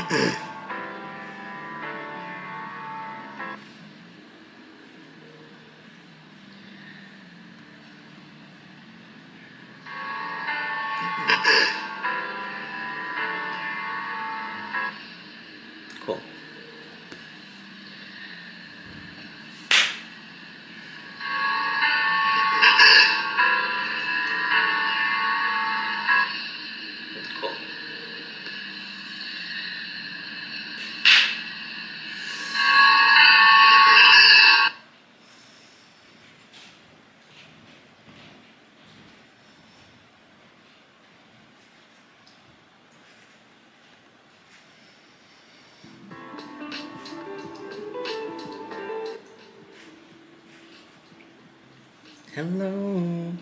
Cool. Cool. Hello.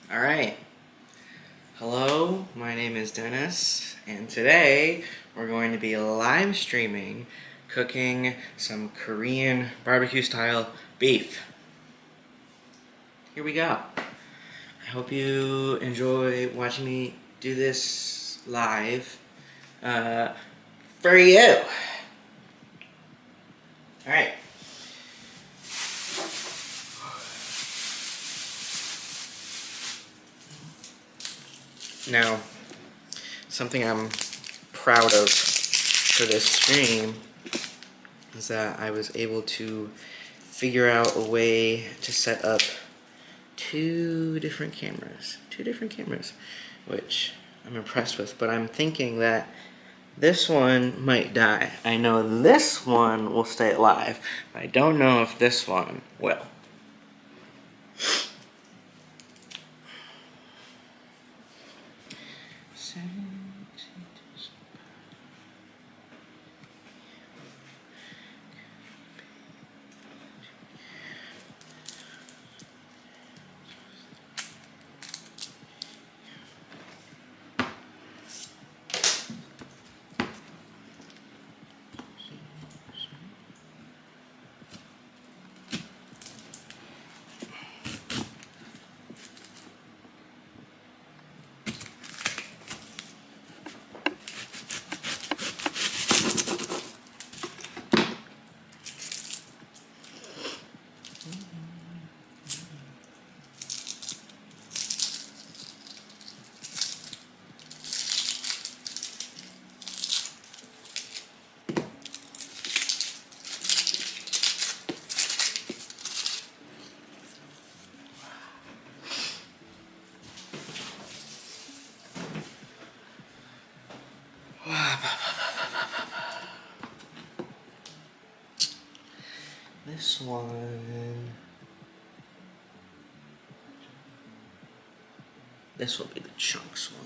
All right. Hello, my name is Dennis, and today we're going to be live streaming cooking some Korean barbecue style beef. Here we go. I hope you enjoy watching me do this live for you. All right. Now, something I'm proud of for this stream is that I was able to figure out a way to set up two different cameras, which I'm impressed with, but I'm thinking that this one might die. I know this one will stay alive, but I don't know if this one will. This one, this will be the chunks one.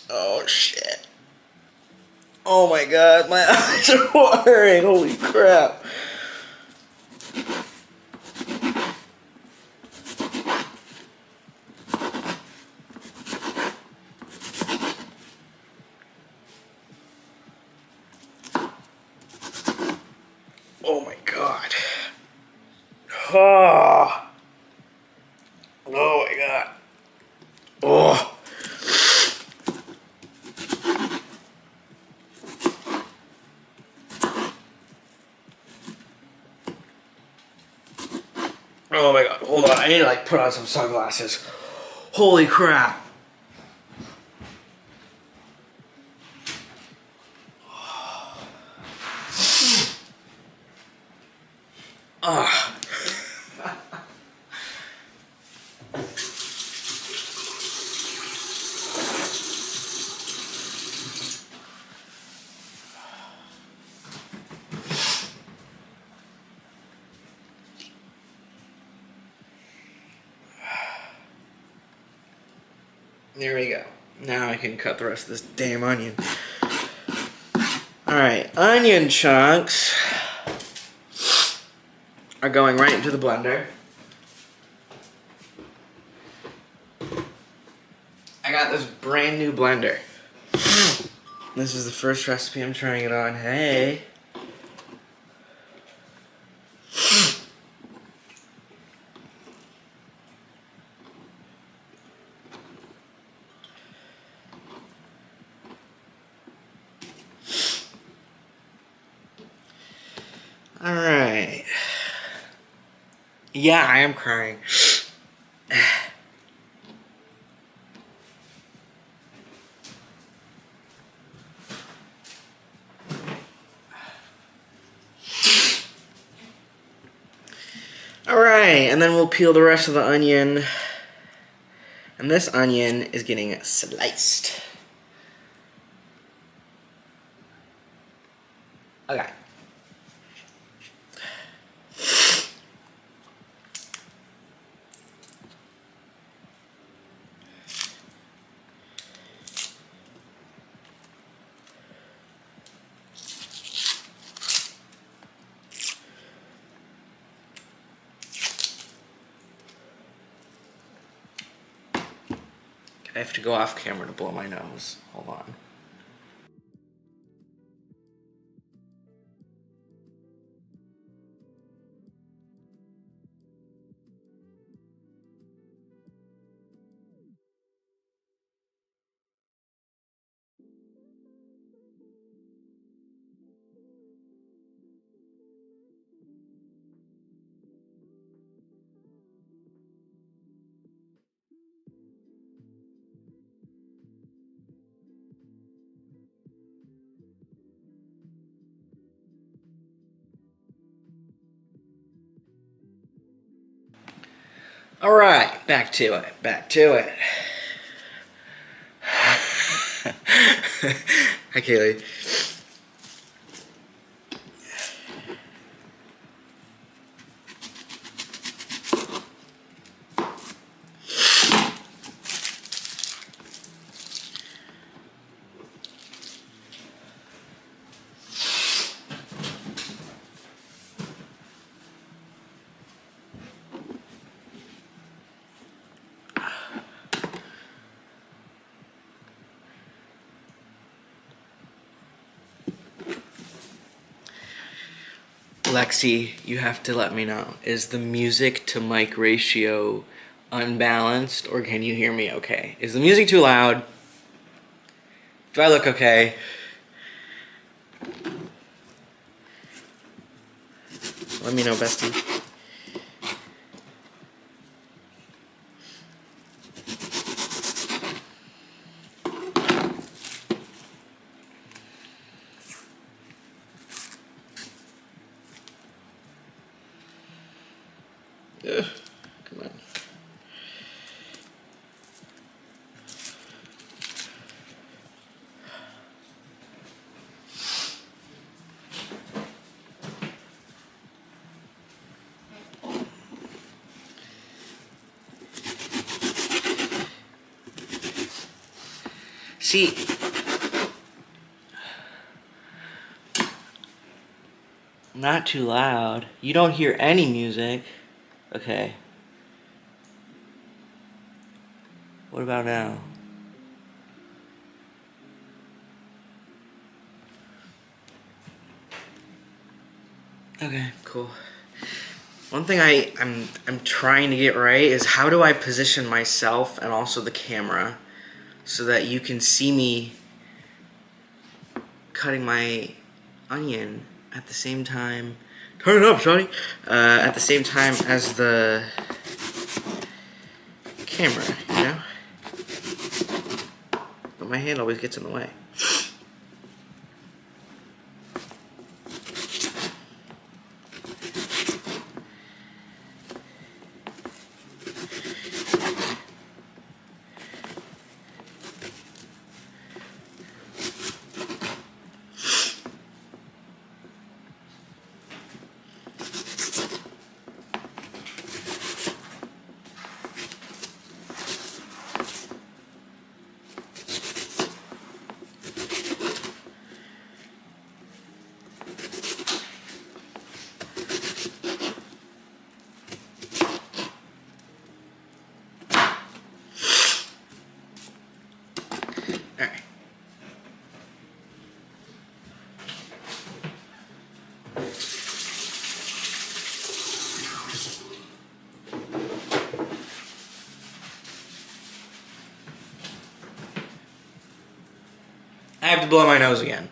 Oh shit. Oh my god, my eyes are watering, holy crap. Oh my god. Oh, oh my god. Oh. Oh my god, hold on, I need to like put on some sunglasses. Holy crap. Ah. There we go. Now I can cut the rest of this damn onion. Alright, onion chunks are going right into the blender. I got this brand new blender. This is the first recipe I'm trying it on. Hey. Alright. Yeah, I am crying. Alright, and then we'll peel the rest of the onion. And this onion is getting sliced. Okay. I have to go off camera to blow my nose. Hold on. All right, back to it. Hi, Kaylee. Lexi, you have to let me know. Is the music to mic ratio unbalanced, or can you hear me okay? Is the music too loud? Do I look okay? Let me know, bestie. Ugh, come on. See, not too loud. You don't hear any music. Okay. What about now? Okay, cool. One thing I'm trying to get right is how do I position myself and also the camera so that you can see me cutting my onion at the same time. Turn it up, shawty. At the same time as the camera, you know? But my hand always gets in the way. Alright. I have to blow my nose again.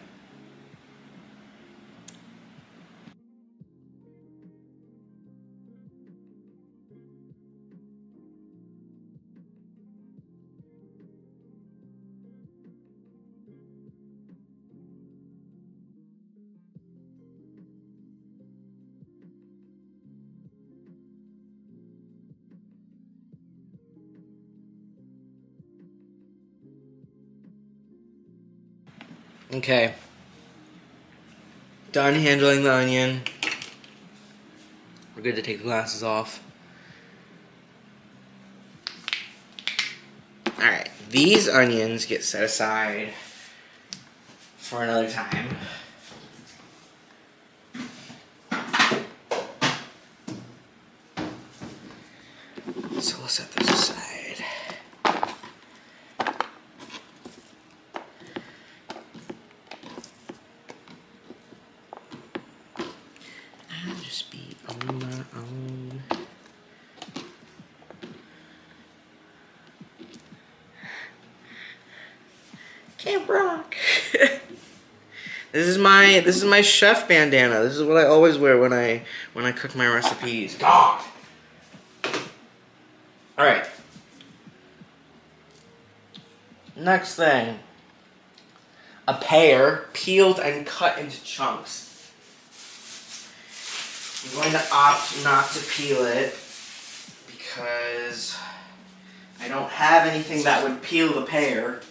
Okay. Done handling the onion. We're good to take the glasses off. Alright, these onions get set aside for another time. So we'll set those aside. Camp Rock. This is my chef bandana. This is what I always wear when I cook my recipes. God. All right. Next thing. A pear peeled and cut into chunks. I'm going to opt not to peel it because I don't have anything that would peel the pear.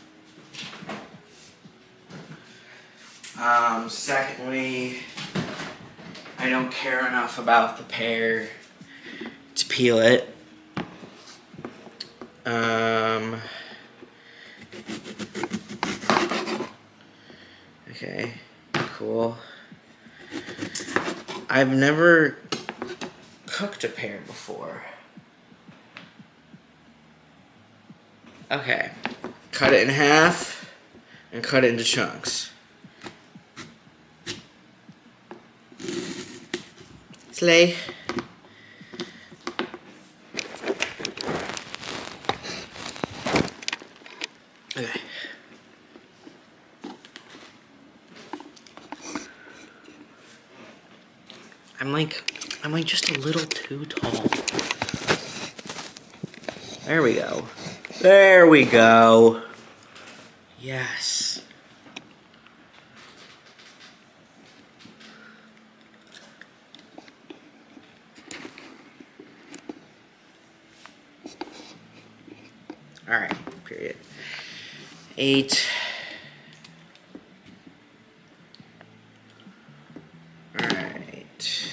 Secondly, I don't care enough about the pear to peel it. Okay, cool. I've never cooked a pear before. Okay, cut it in half and cut it into chunks. Slay. Okay. I'm like just a little too tall. There we go. There we go. Yes. All right, period. 8. All right.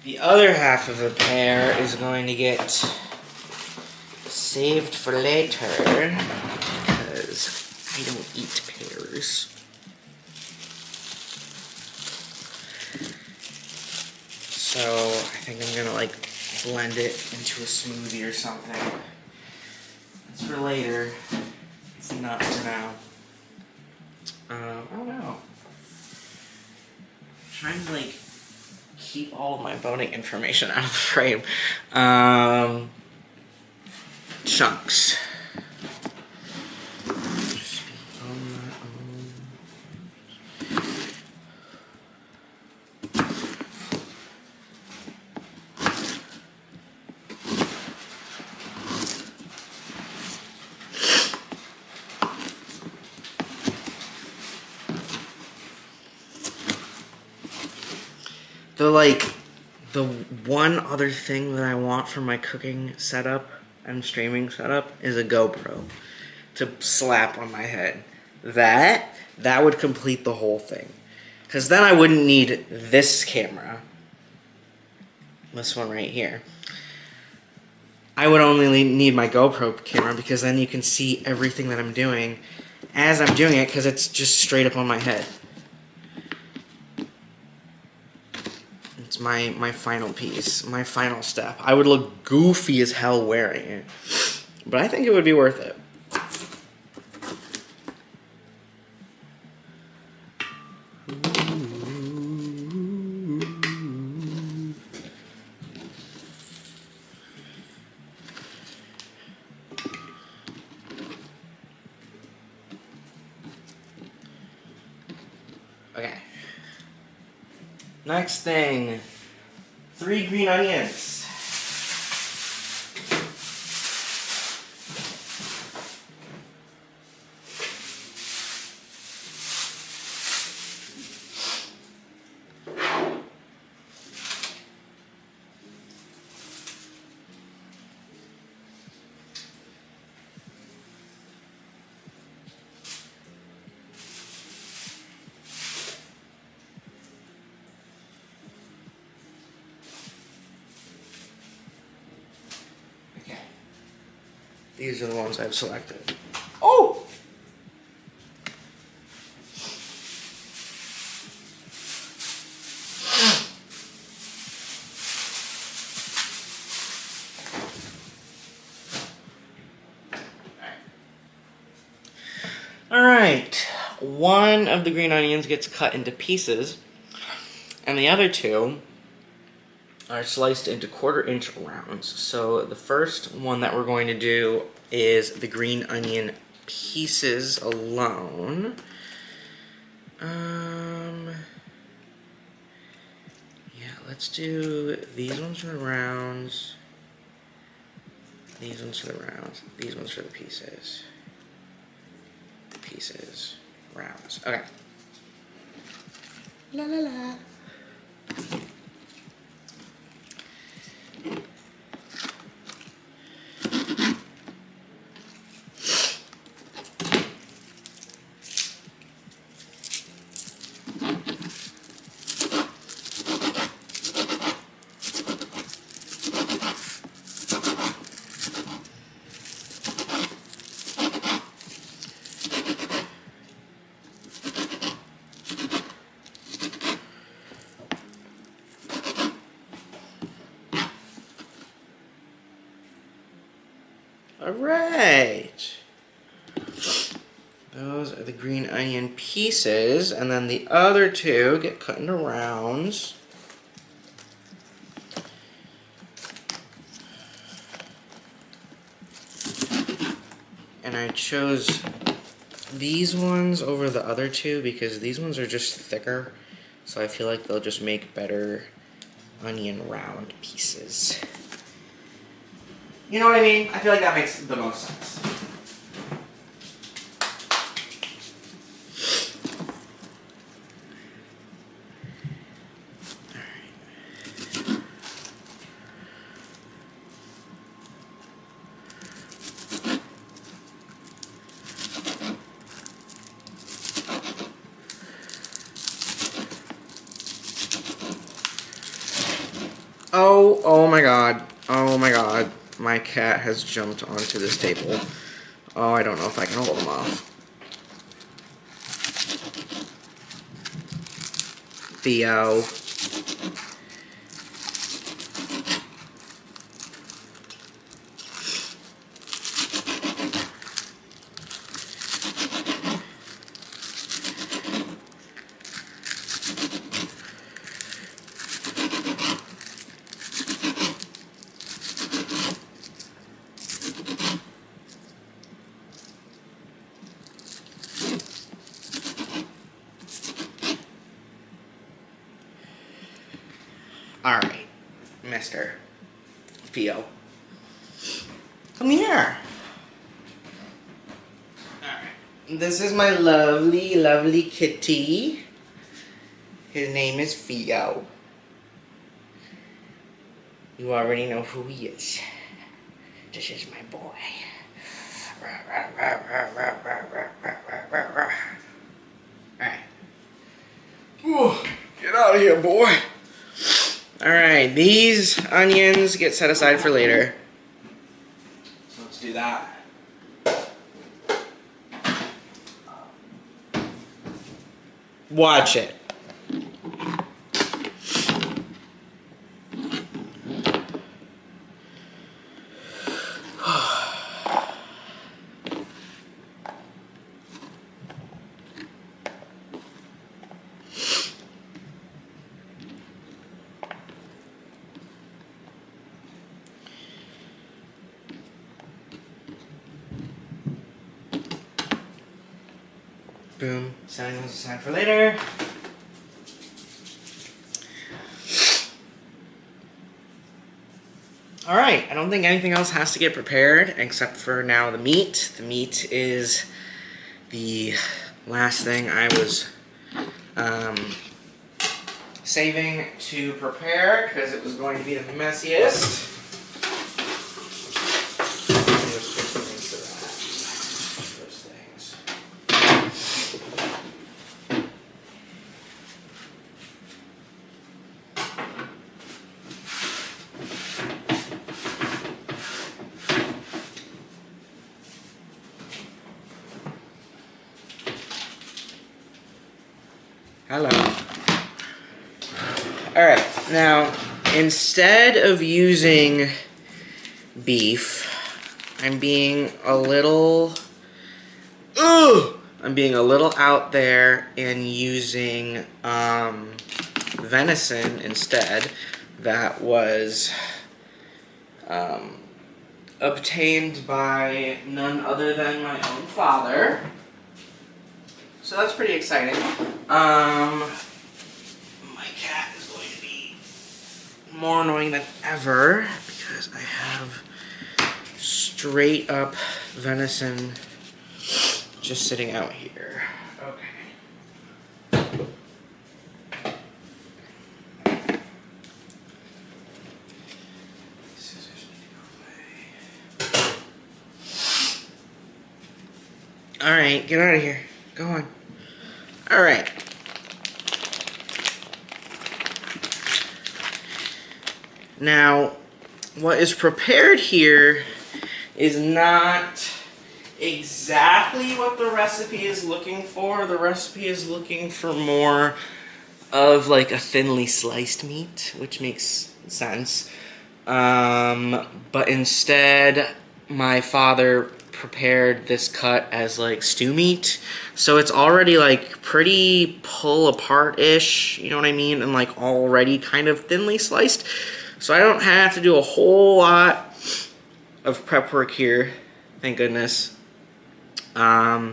The other half of the pear is going to get saved for later because I don't eat pears. So I think I'm gonna like blend it into a smoothie or something. That's for later. It's not for now. I don't know. I'm trying to like keep all of my boning information out of the frame. Chunks. The one other thing that I want for my cooking setup and streaming setup is a GoPro to slap on my head. That would complete the whole thing. Because then I wouldn't need this camera. This one right here. I would only need my GoPro camera because then you can see everything that I'm doing as I'm doing it because it's just straight up on my head. It's my final piece, my final step. I would look goofy as hell wearing it, but I think it would be worth it. Okay. Next thing, 3 green onions. These are the ones I've selected. Oh! Alright. One of the green onions gets cut into pieces, and the other two are sliced into 1/4-inch rounds. So the first one that we're going to do is the green onion pieces alone. Yeah, let's do these ones for the rounds. These ones for the rounds. These ones for the pieces. Pieces. Rounds. Okay. La la la. All right. Those are the green onion pieces, and then the other two get cut into rounds. And I chose these ones over the other two because these ones are just thicker, so I feel like they'll just make better onion round pieces. You know what I mean? I feel like that makes the most sense. Oh my god. Oh my god. My cat has jumped onto this table. Oh, I don't know if I can hold him off. Theo. Alright, Mr. Theo. Come here. Alright. This is my lovely, lovely kitty. His name is Theo. You already know who he is. This is my boy. Alright. Get out of here, boy. Alright, these onions get set aside for later. So let's do that. Watch it. Boom. Setting those aside for later. Alright, I don't think anything else has to get prepared except for now the meat. The meat is the last thing I was saving to prepare because it was going to be the messiest. Hello. Alright, now, instead of using beef, I'm being a little out there and using venison instead. that was obtained by none other than my own father. So that's pretty exciting. My cat is going to be more annoying than ever because I have straight up venison just sitting out here. Okay. Scissors need to go away. Alright, get out of here. Go on. Alright. Now, what is prepared here is not exactly what the recipe is looking for. The recipe is looking for more of like a thinly sliced meat, which makes sense. But instead, my father prepared this cut as like stew meat. So it's already like pretty pull apart-ish, you know what I mean? And like already kind of thinly sliced. So I don't have to do a whole lot of prep work here, thank goodness. But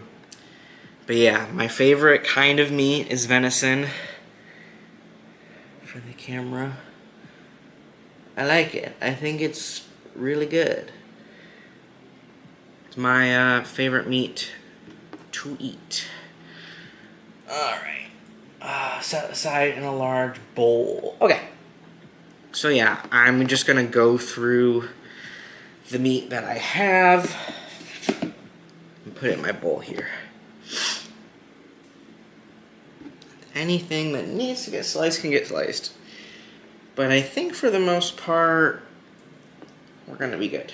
yeah, my favorite kind of meat is venison. For the camera. I like it. I think it's really good. It's my favorite meat to eat. Alright. Set aside in a large bowl. Okay. So yeah, I'm just gonna go through the meat that I have and put it in my bowl here. Anything that needs to get sliced can get sliced. But I think for the most part, we're gonna be good.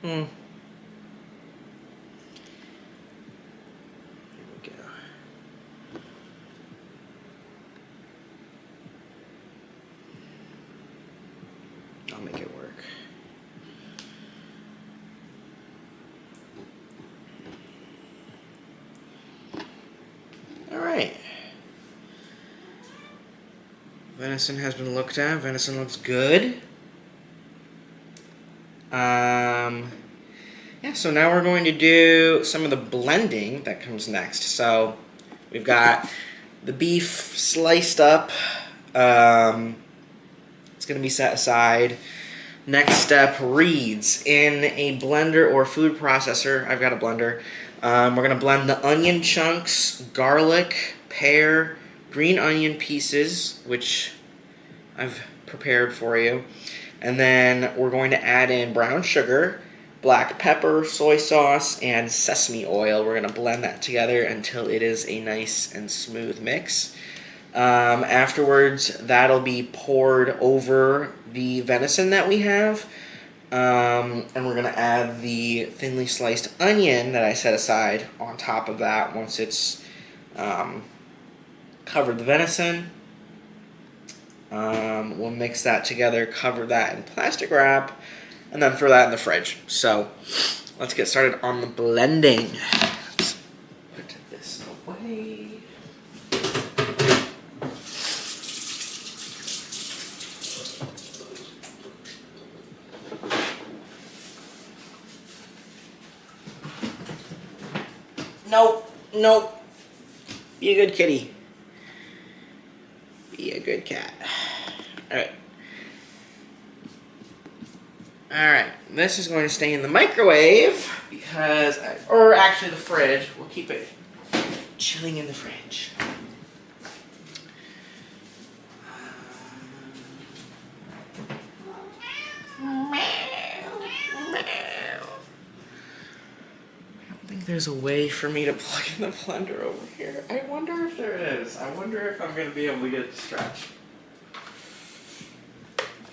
Here we go. I'll make it work. All right. Venison has been looked at. Venison looks good. Yeah, so now we're going to do some of the blending that comes next. So we've got the beef sliced up. It's going to be set aside. Next step, reeds in a blender or food processor. I've got a blender. We're going to blend the onion chunks, garlic, pear, green onion pieces, which I've prepared for you. And then we're going to add in brown sugar, black pepper, soy sauce, and sesame oil. We're going to blend that together until it is a nice and smooth mix. Afterwards, that'll be poured over the venison that we have. And we're going to add the thinly sliced onion that I set aside on top of that once it's covered the venison. We'll mix that together, cover that in plastic wrap, and then throw that in the fridge. So let's get started on the blending. Let's put this away. Nope, nope. Be a good kitty. Be a good cat. Alright. Alright, this is going to stay in the microwave because, or actually the fridge. We'll keep it chilling in the fridge. I think there's a way for me to plug in the blender over here. I wonder if there is. I wonder if I'm going to be able to get it to stretch.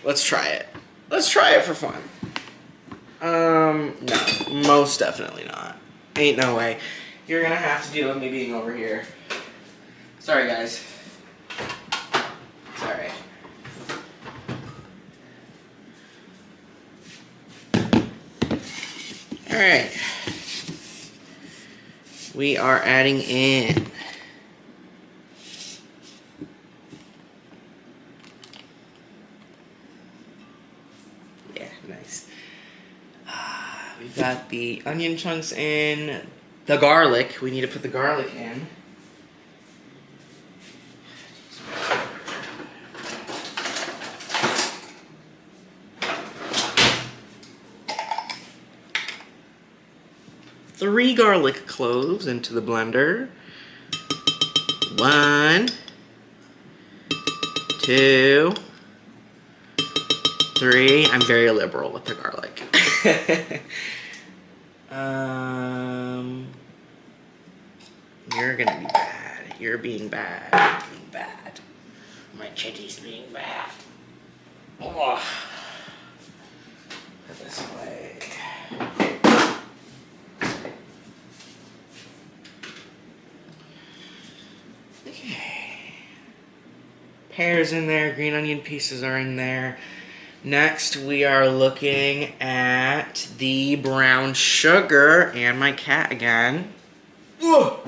Let's try it. Let's try it for fun. No, most definitely not. Ain't no way. You're going to have to deal with me being over here. Sorry, guys. It's alright. Alright. We are adding in nice. We've got the onion chunks in, the garlic. We need to put the garlic in. Three garlic cloves into the blender. 1, 2, 3. I'm very liberal with the garlic. You're gonna be bad. You're being bad. You're being bad. My chitty's being bad. Oh. Put this away. Okay. Pears in there. Green onion pieces are in there. Next, we are looking at the brown sugar and my cat again. Ugh.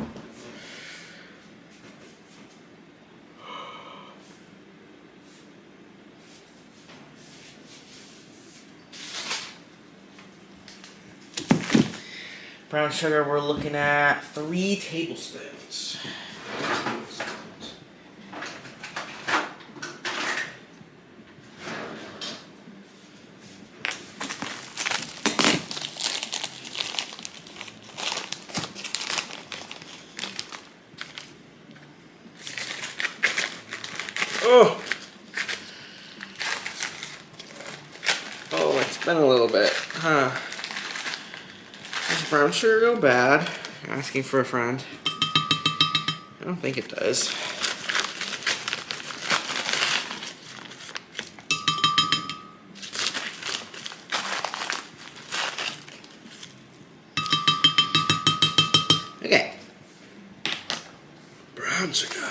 Brown sugar, we're looking at 3 tablespoons. Oh, it's been a little bit, huh? Does brown sugar go bad? Asking for a friend. I don't think it does. Okay. Brown sugar.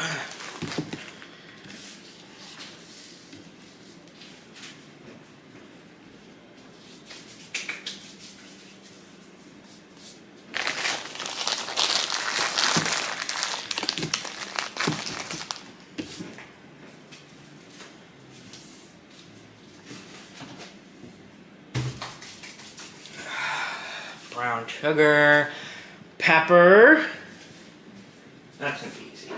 Brown sugar, pepper. That's gonna be easy.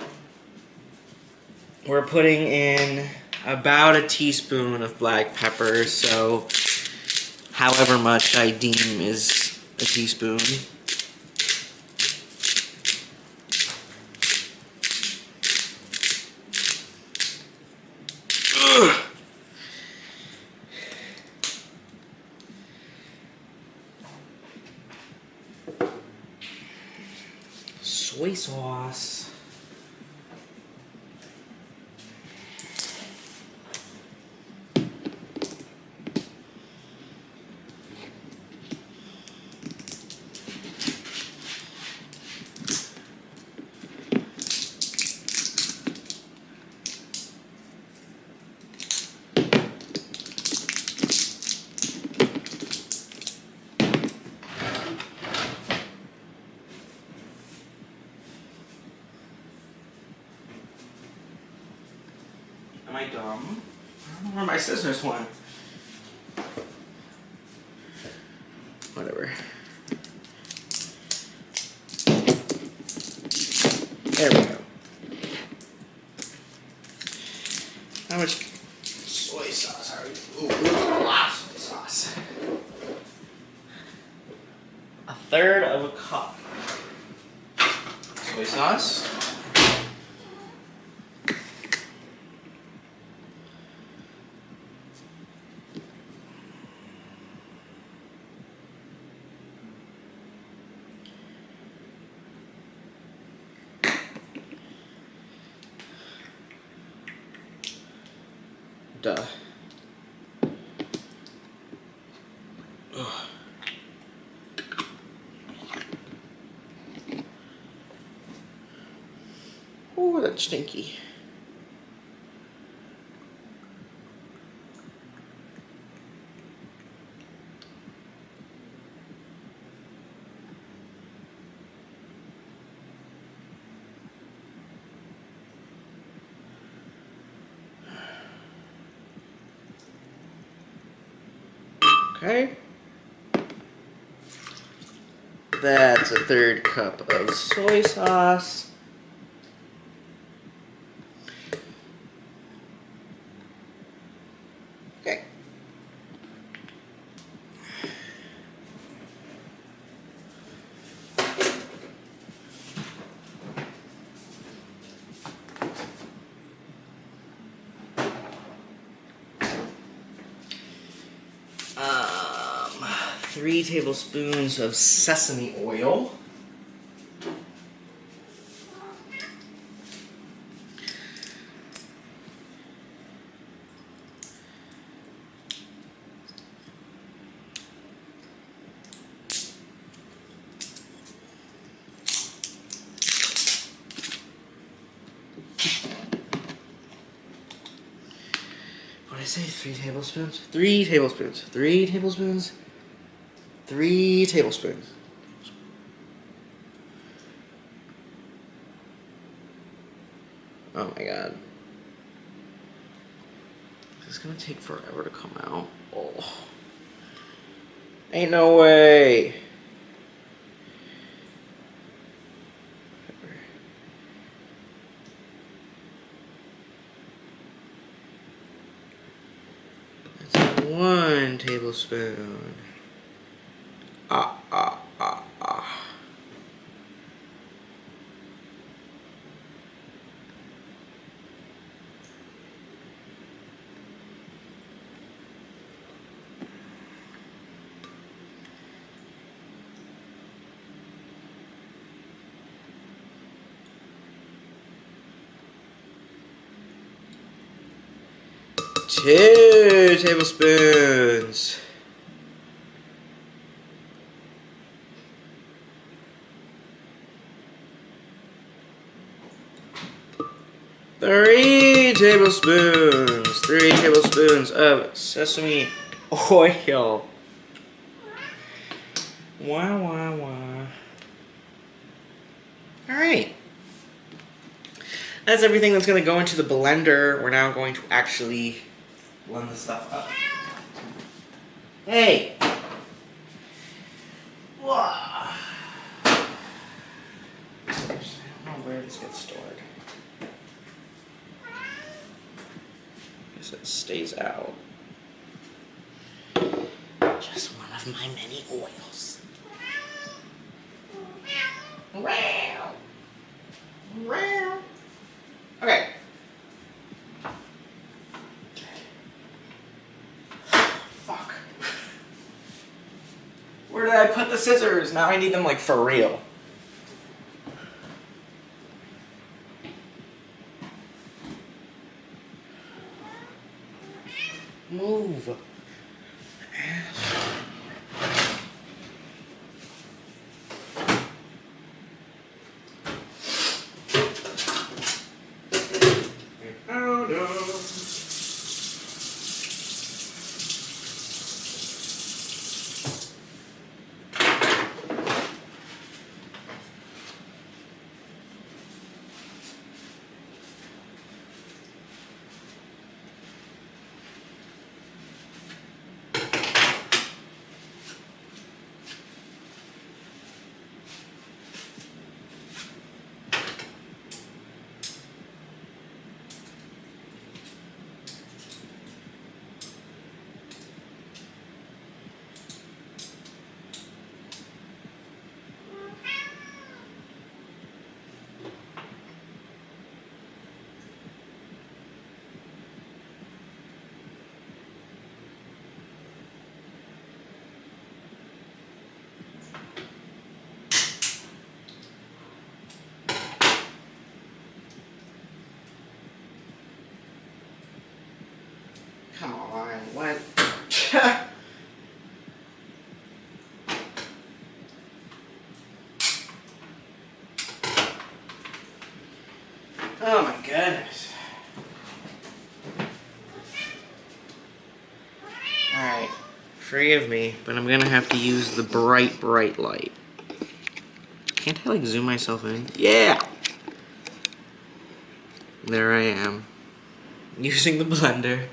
We're putting in about a teaspoon of black pepper, so however much I deem is a teaspoon. soy sauce. Am I dumb? I don't know where my scissors went. Whatever. There we go. How much soy sauce are we? Ooh, a lot of soy sauce. 1/3 of a cup. Soy sauce. Duh. Ugh. Ooh, that's stinky. Okay. That's 1/3 cup of soy sauce. Okay. Um, 3 tablespoons of sesame oil. What did I say? 3 tablespoons? 3 tablespoons. 3 tablespoons. 3 tablespoons. Oh my god. This is gonna take forever to come out. Oh. Ain't no way. That's 1 tablespoon. Ah, ah, ah, ah. Two tablespoons. Three tablespoons of sesame oil. Wah, wah, wah. Alright. That's everything that's going to go into the blender. We're now going to actually blend the stuff up. Hey! Whoa. I don't know where this gets stored. Guess it stays out. Just one of my many oils. Okay. Fuck. Where did I put the scissors? Now I need them like for real. Move. Come on, what? Oh my goodness. Alright, forgive me, but I'm gonna have to use the bright light. Can't I like zoom myself in? Yeah! There I am. Using the blender.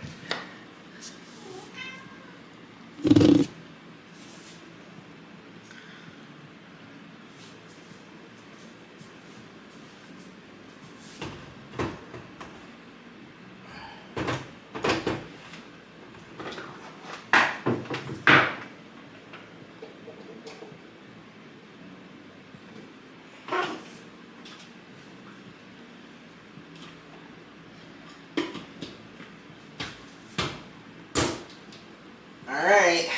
Alright.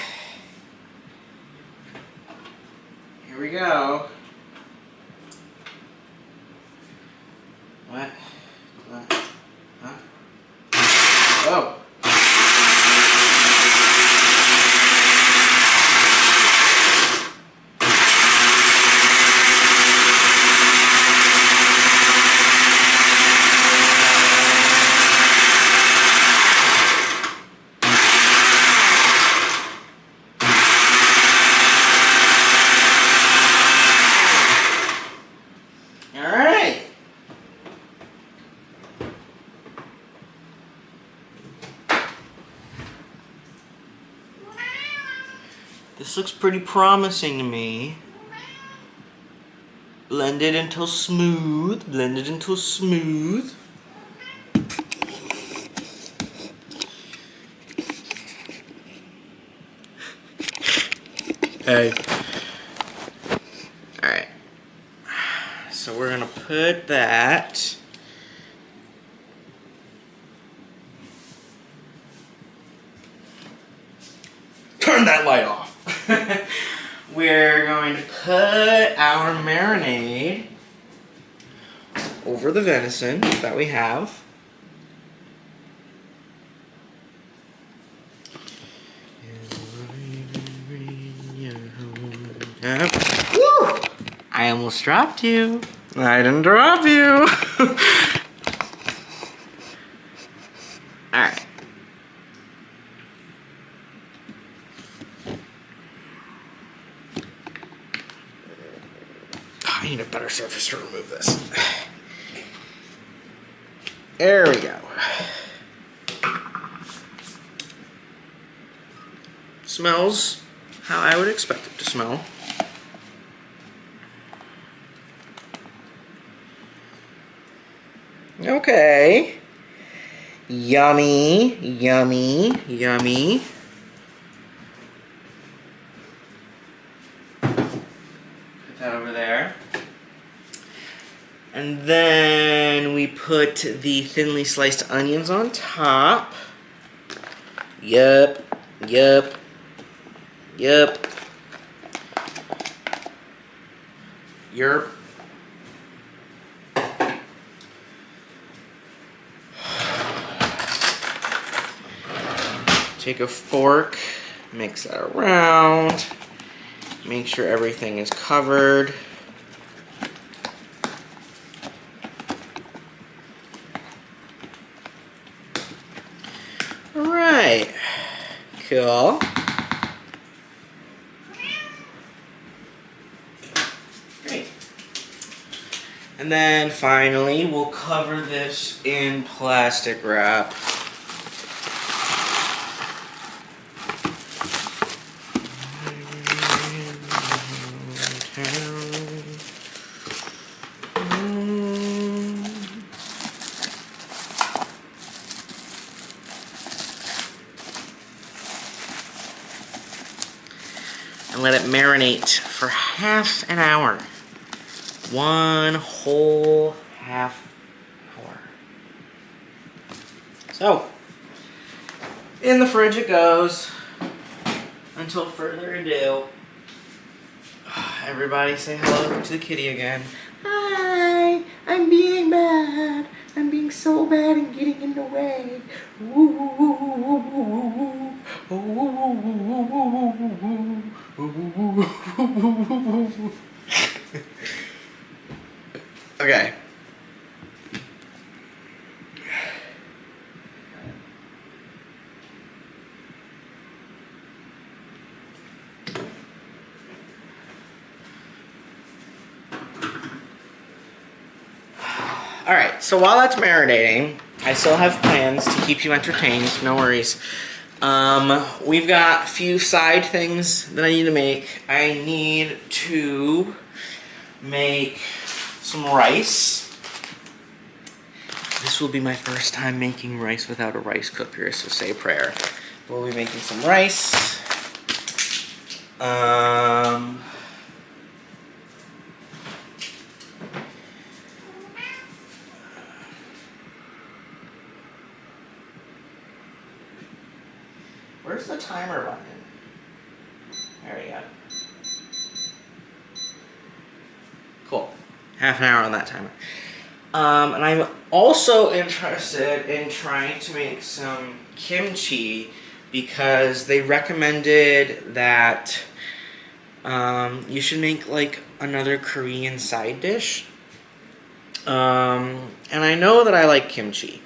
Here we go. What? Huh? Oh. This looks pretty promising to me. Blend it until smooth. Blend it until smooth. Hey. Alright. So we're gonna put that. Turn that light off. We're going to put our marinade over the venison that we have. Woo! I almost dropped you. I didn't drop you. Alright. I need a better surface to remove this. There we go. Smells how I would expect it to smell. Okay. Yummy, yummy, yummy. Put that over there. And then we put the thinly sliced onions on top. Yup, yup, yup. Yerp. take a fork, mix that around, make sure everything is covered. All right, cool. Great. And then finally, we'll cover this in plastic wrap. And let it marinate for half an hour. One whole half hour. So, in the fridge it goes until further ado. Everybody say hello to the kitty again. Hi, I'm being bad. I'm being so bad and getting in the way. Okay. Alright, so while that's marinating, I still have plans to keep you entertained, no worries. We've got a few side things that I need to make. I need to make some rice. This will be my first time making rice without a rice cooker, so say a prayer. We'll be making some rice. Where's the timer button? There we go. Cool. Half an hour on that timer. And I'm also interested in trying to make some kimchi because they recommended that you should make like another Korean side dish. And I know that I like kimchi.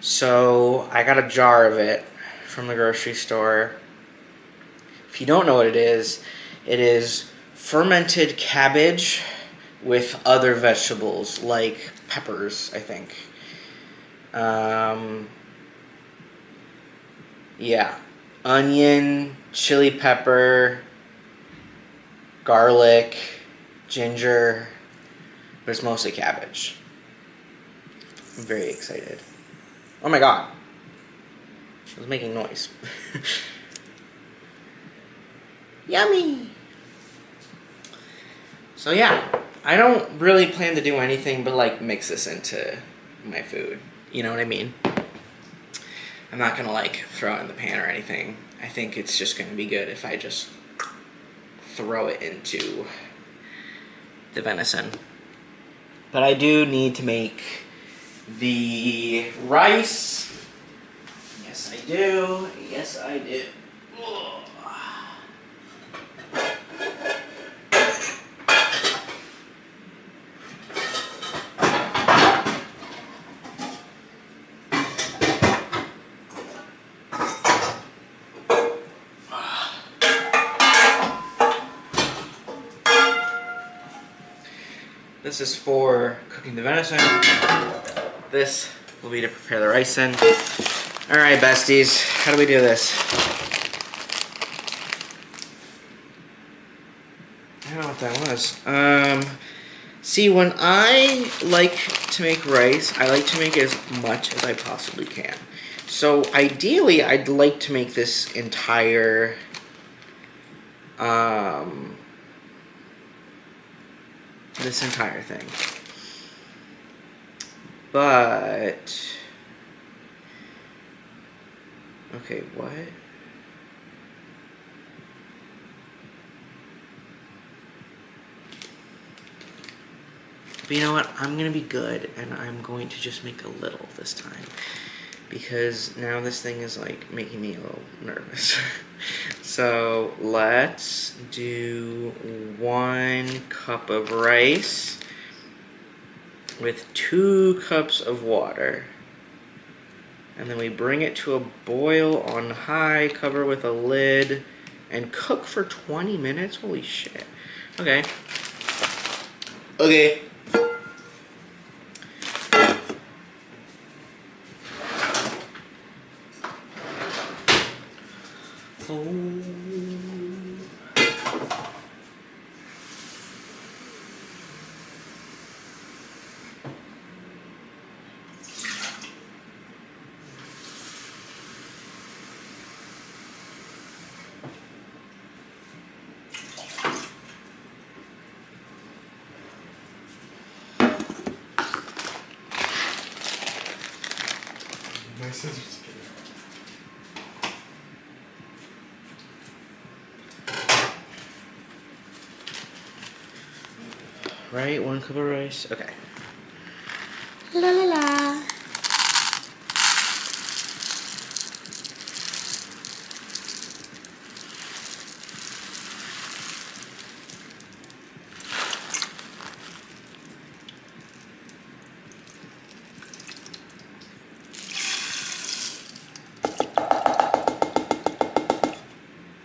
So I got a jar of it from the grocery store. If you don't know what it is fermented cabbage with other vegetables like peppers, I think. Yeah, onion, chili pepper, garlic, ginger, but it's mostly cabbage. I'm very excited. Oh my god. I was making noise. Yummy! So yeah, I don't really plan to do anything but like mix this into my food. You know what I mean? I'm not gonna like throw it in the pan or anything. I think it's just gonna be good if I just throw it into the venison. But I do need to make the rice. Yes, I do. Yes, I do. Ugh. This is for cooking the venison. This will be to prepare the rice in. All right, besties, how do we do this? I don't know what that was. See, when I like to make rice, I like to make as much as I possibly can. So ideally, I'd like to make this entire thing. But okay, what? But you know what? I'm gonna be good, and I'm going to just make a little this time. because now this thing is like making me a little nervous. So let's do 1 cup of rice with 2 cups of water. And then we bring it to a boil on high, cover with a lid, and cook for 20 minutes? Holy shit. Okay. Okay. Oh. My scissors. Right, 1 cup of rice. Okay. La la la.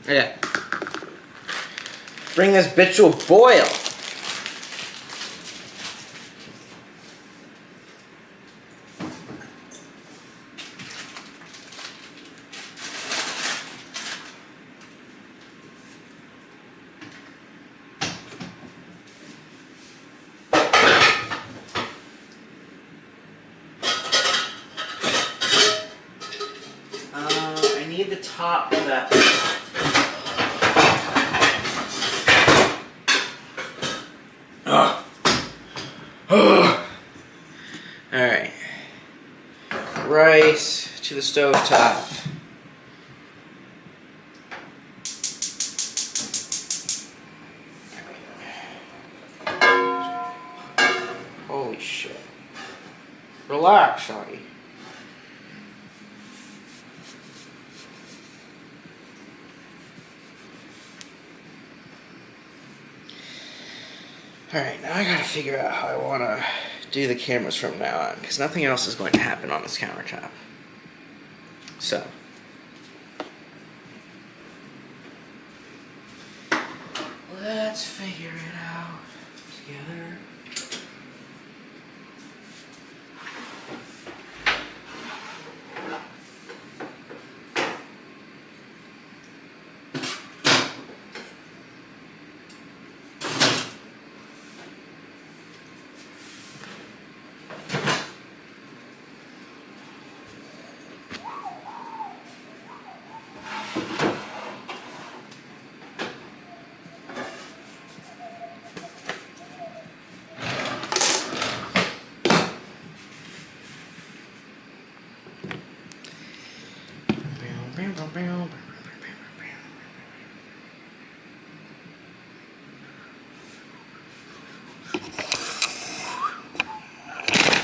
Okay. Bring this bitch to a boil. I need the top of that. Alright. Rice to the stove top. Holy shit. Relax, Shawty. Alright, now I gotta figure out how I wanna do the cameras from now on, because nothing else is going to happen on this countertop. So. Let's figure it out together.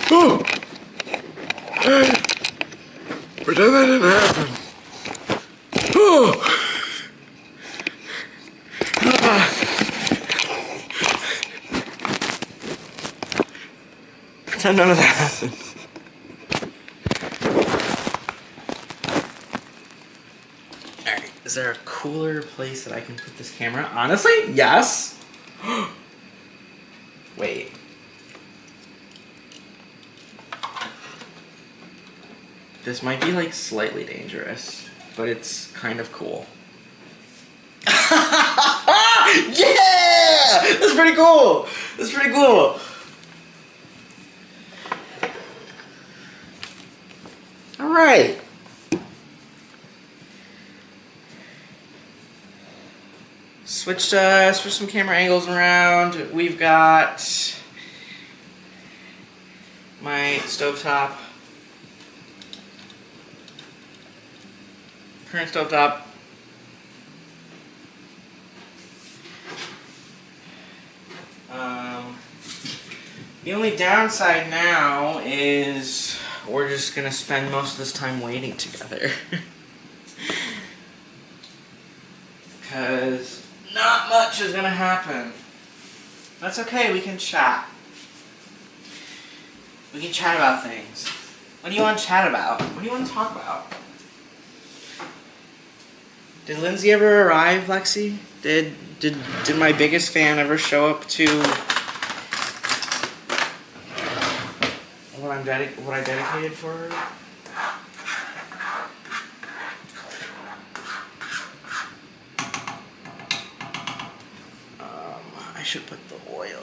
Oh! Pretend that didn't happen. Oh! Pretend none of that happened. Alright, is there a cooler place that I can put this camera? Honestly, yes. Wait. This might be like slightly dangerous, but it's kind of cool. Yeah! That's pretty cool! That's pretty cool! Alright. Switch some camera angles around. We've got my stovetop. Current stovetop. The only downside now is we're just gonna spend most of this time waiting together. Because not much is gonna happen. That's okay, we can chat. We can chat about things. What do you want to chat about? What do you want to talk about? Did Lindsay ever arrive, Lexi? Did my biggest fan ever show up to what I dedicated for her? I should put the oil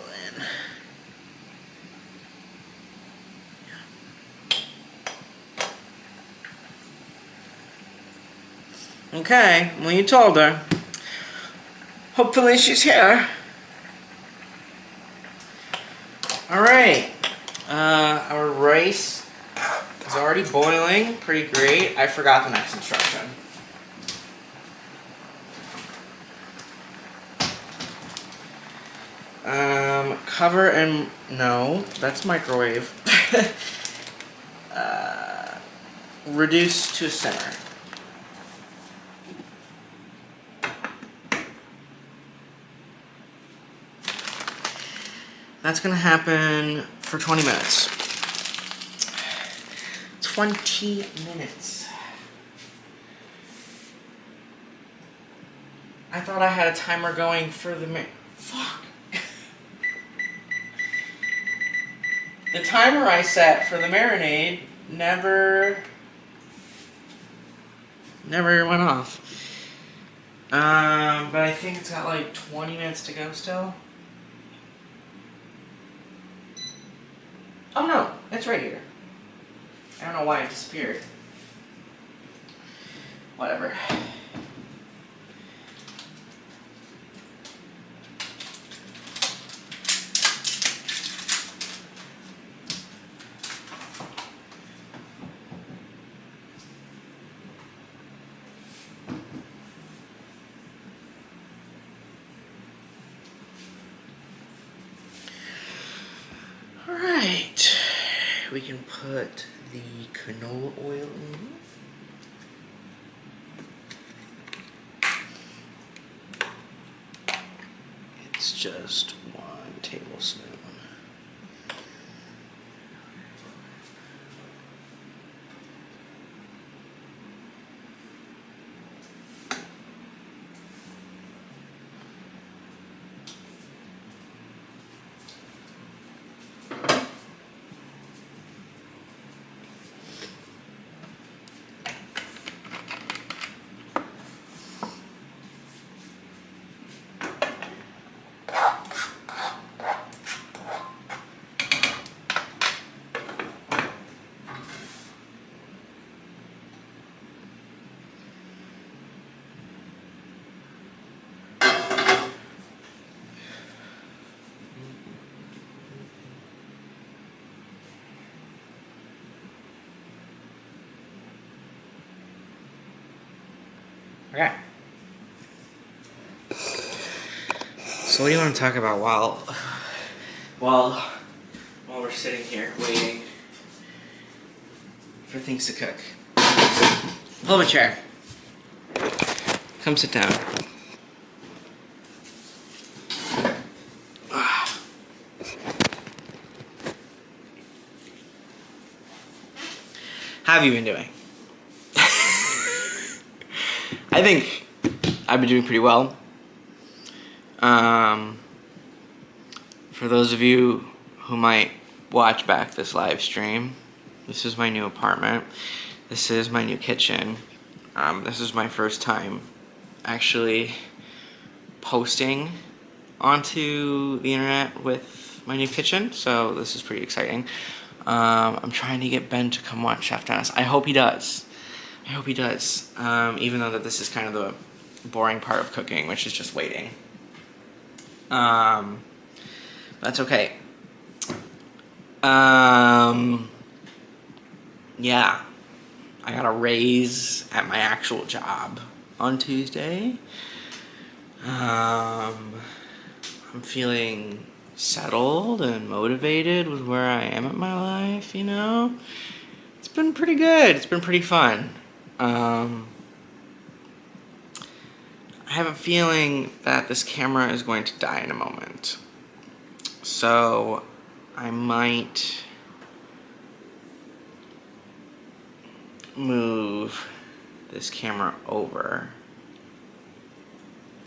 in. Okay, well, you told her. Hopefully she's here. Alright. Our rice is already boiling. Pretty great. I forgot the next instruction. Cover and... No, that's microwave. Reduce to a simmer. That's gonna happen for 20 minutes. 20 minutes. I thought I had a timer going for the fuck. The timer I set for the marinade never went off. But I think it's got like 20 minutes to go still. Oh no, it's right here. I don't know why it disappeared. Whatever. Alright, we can put the canola oil in. It's just 1 tablespoon. Okay. So what do you want to talk about while we're sitting here waiting for things to cook? Pull up a chair. Come sit down. How have you been doing? I think I've been doing pretty well. For those of you who might watch back this live stream, this is my new apartment. This is my new kitchen. This is my first time actually posting onto the internet with my new kitchen, so this is pretty exciting. I'm trying to get Ben to come watch Chef Dennis. I hope he does. I hope he does, even though that this is kind of the boring part of cooking, which is just waiting. That's okay. Yeah, I got a raise at my actual job on Tuesday. I'm feeling settled and motivated with where I am in my life, you know? been pretty good. It's been pretty fun. I have a feeling that this camera is going to die in a moment. So I might move this camera over,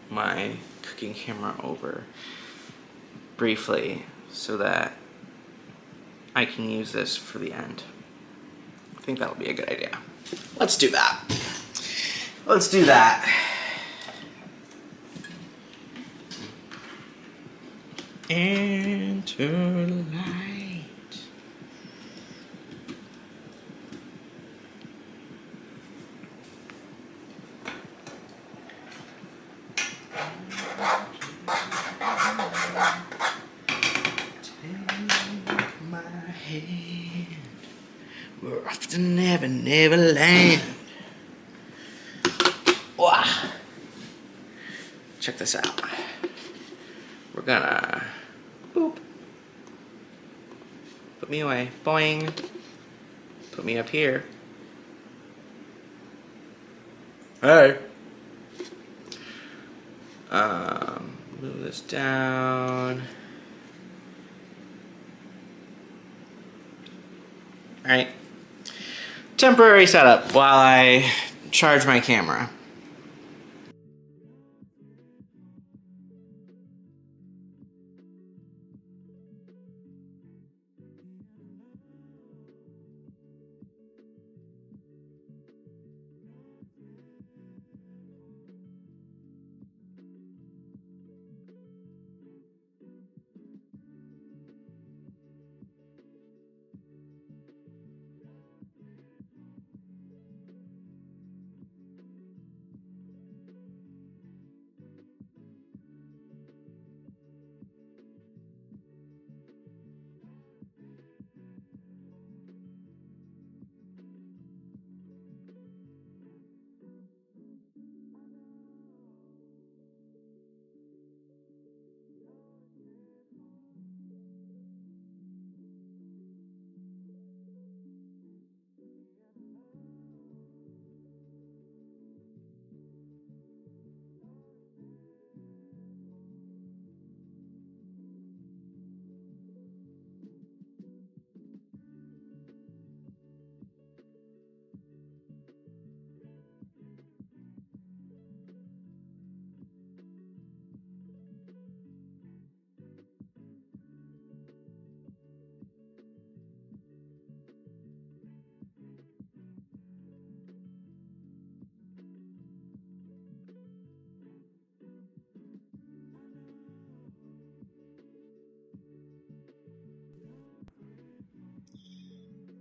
my cooking camera over, briefly, so that I can use this for the end. I think that'll be a good idea. Let's do that. Let's do that. Enter light. Take my hand. We're off to Never, Neverland. Wow. Check this out. We're gonna boop. Put me away. Boing. Put me up here. Hey. Move this down. Alright. Temporary setup while I charge my camera.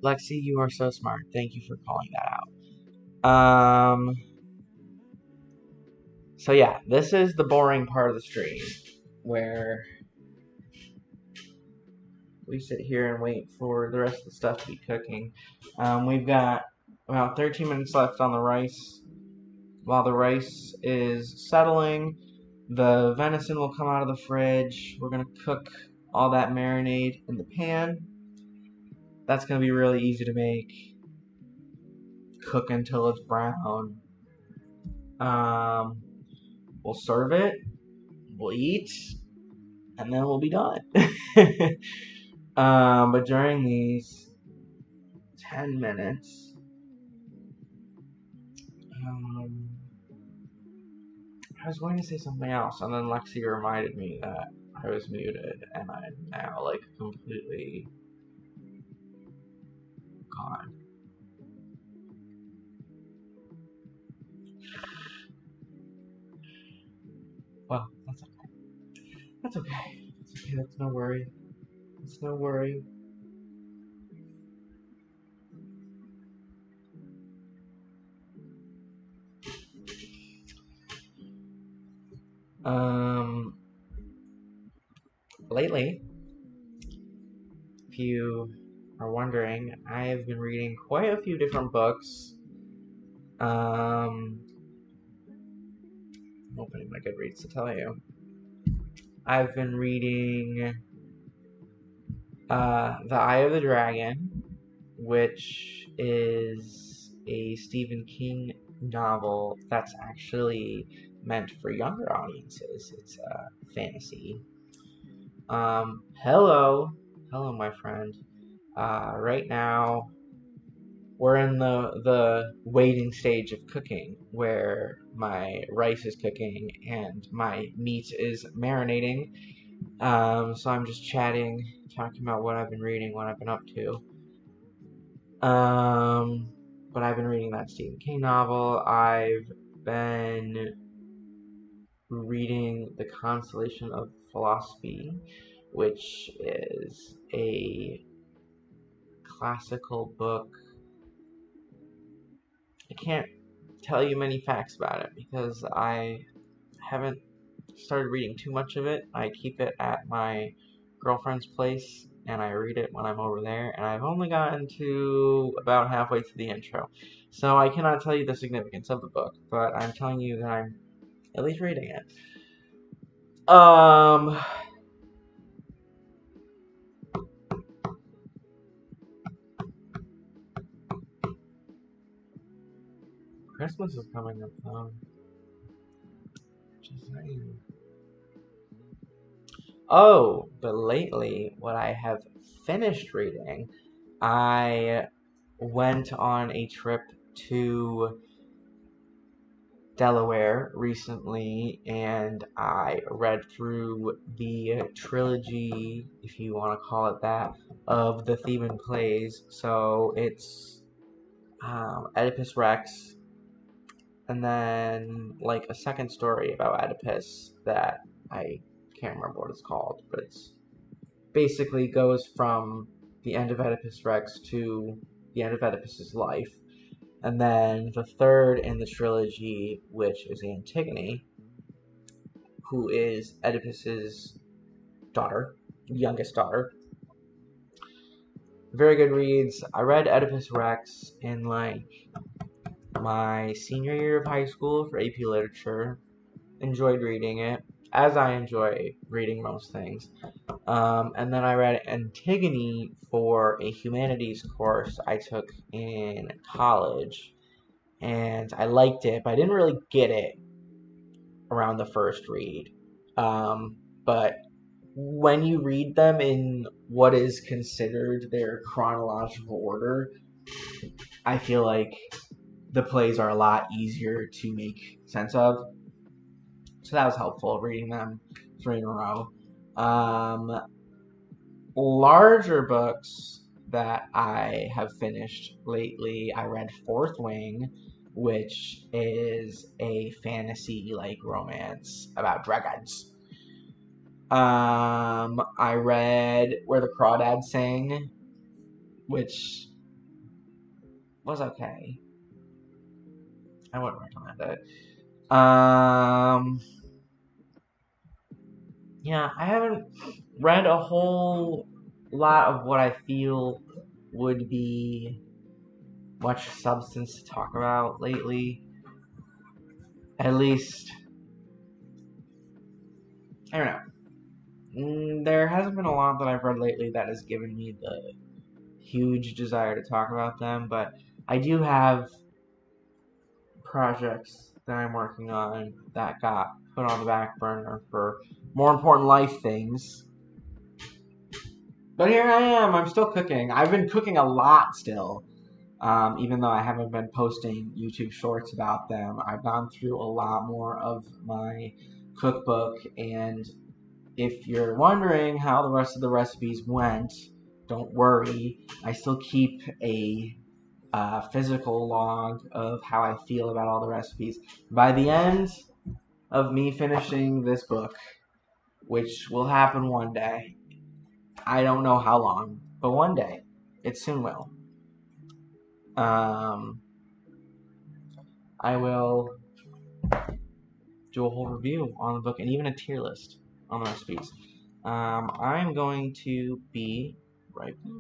Lexi, you are so smart. Thank you for calling that out. So yeah, this is the boring part of the stream where we sit here and wait for the rest of the stuff to be cooking. We've got about 13 minutes left on the rice. While the rice is settling, the venison will come out of the fridge. We're going to cook all that marinade in the pan. That's going to be really easy to make. Cook until it's brown. We'll serve it. We'll eat. And then we'll be done. But during these 10 minutes, I was going to say something else, and then Lexi reminded me that I was muted, and I'm now, like, completely gone. Well, that's okay. That's okay. It's okay, that's no worry. It's no worry. Lately, if you are wondering, I've been reading quite a few different books. I'm opening my Goodreads to tell you. I've been reading The Eye of the Dragon, which is a Stephen King novel that's actually meant for younger audiences. It's a fantasy. Hello, my friend. Right now, we're in the waiting stage of cooking, where my rice is cooking and my meat is marinating. So I'm just chatting, talking about what I've been reading, what I've been up to. But I've been reading that Stephen King novel. I've been reading The Constellation of Philosophy, which is a classical book. I can't tell you many facts about it because I haven't started reading too much of it. I keep it at my girlfriend's place and I read it when I'm over there, and I've only gotten to about halfway through the intro. So I cannot tell you the significance of the book, but I'm telling you that I'm at least reading it. Christmas is coming up though. Just saying. Oh, but lately, what I have finished reading, I went on a trip to Delaware recently, and I read through the trilogy, if you want to call it that, of the Theban plays. So it's Oedipus Rex, and then like a second story about Oedipus that I can't remember what it's called, but it's basically goes from the end of Oedipus Rex to the end of Oedipus's life. And then the third in the trilogy, which is Antigone, who is Oedipus's daughter, youngest daughter. Very good reads. I read Oedipus Rex in like my senior year of high school for AP Literature. Enjoyed reading it, as I enjoy reading most things. And then I read Antigone for a humanities course I took in college. And I liked it, but I didn't really get it around the first read. But when you read them in what is considered their chronological order, I feel like the plays are a lot easier to make sense of. So that was helpful, reading them 3 in a row. Larger books that I have finished lately, I read Fourth Wing, which is a fantasy like romance about dragons. I read Where the Crawdads Sing, which was okay. I wouldn't recommend it. Yeah, I haven't read a whole lot of what I feel would be much substance to talk about lately. At least, I don't know. There hasn't been a lot that I've read lately that has given me the huge desire to talk about them, but I do have projects that I'm working on that got put on the back burner for more important life things. But here I am, I'm still cooking. I've been cooking a lot still. Even though I haven't been posting YouTube shorts about them, I've gone through a lot more of my cookbook, and if you're wondering how the rest of the recipes went, don't worry. I still keep a physical log of how I feel about all the recipes. By the end of me finishing this book, which will happen one day, I don't know how long, but one day, it soon will. I will do a whole review on the book and even a tier list on the recipes. I'm going to be right back.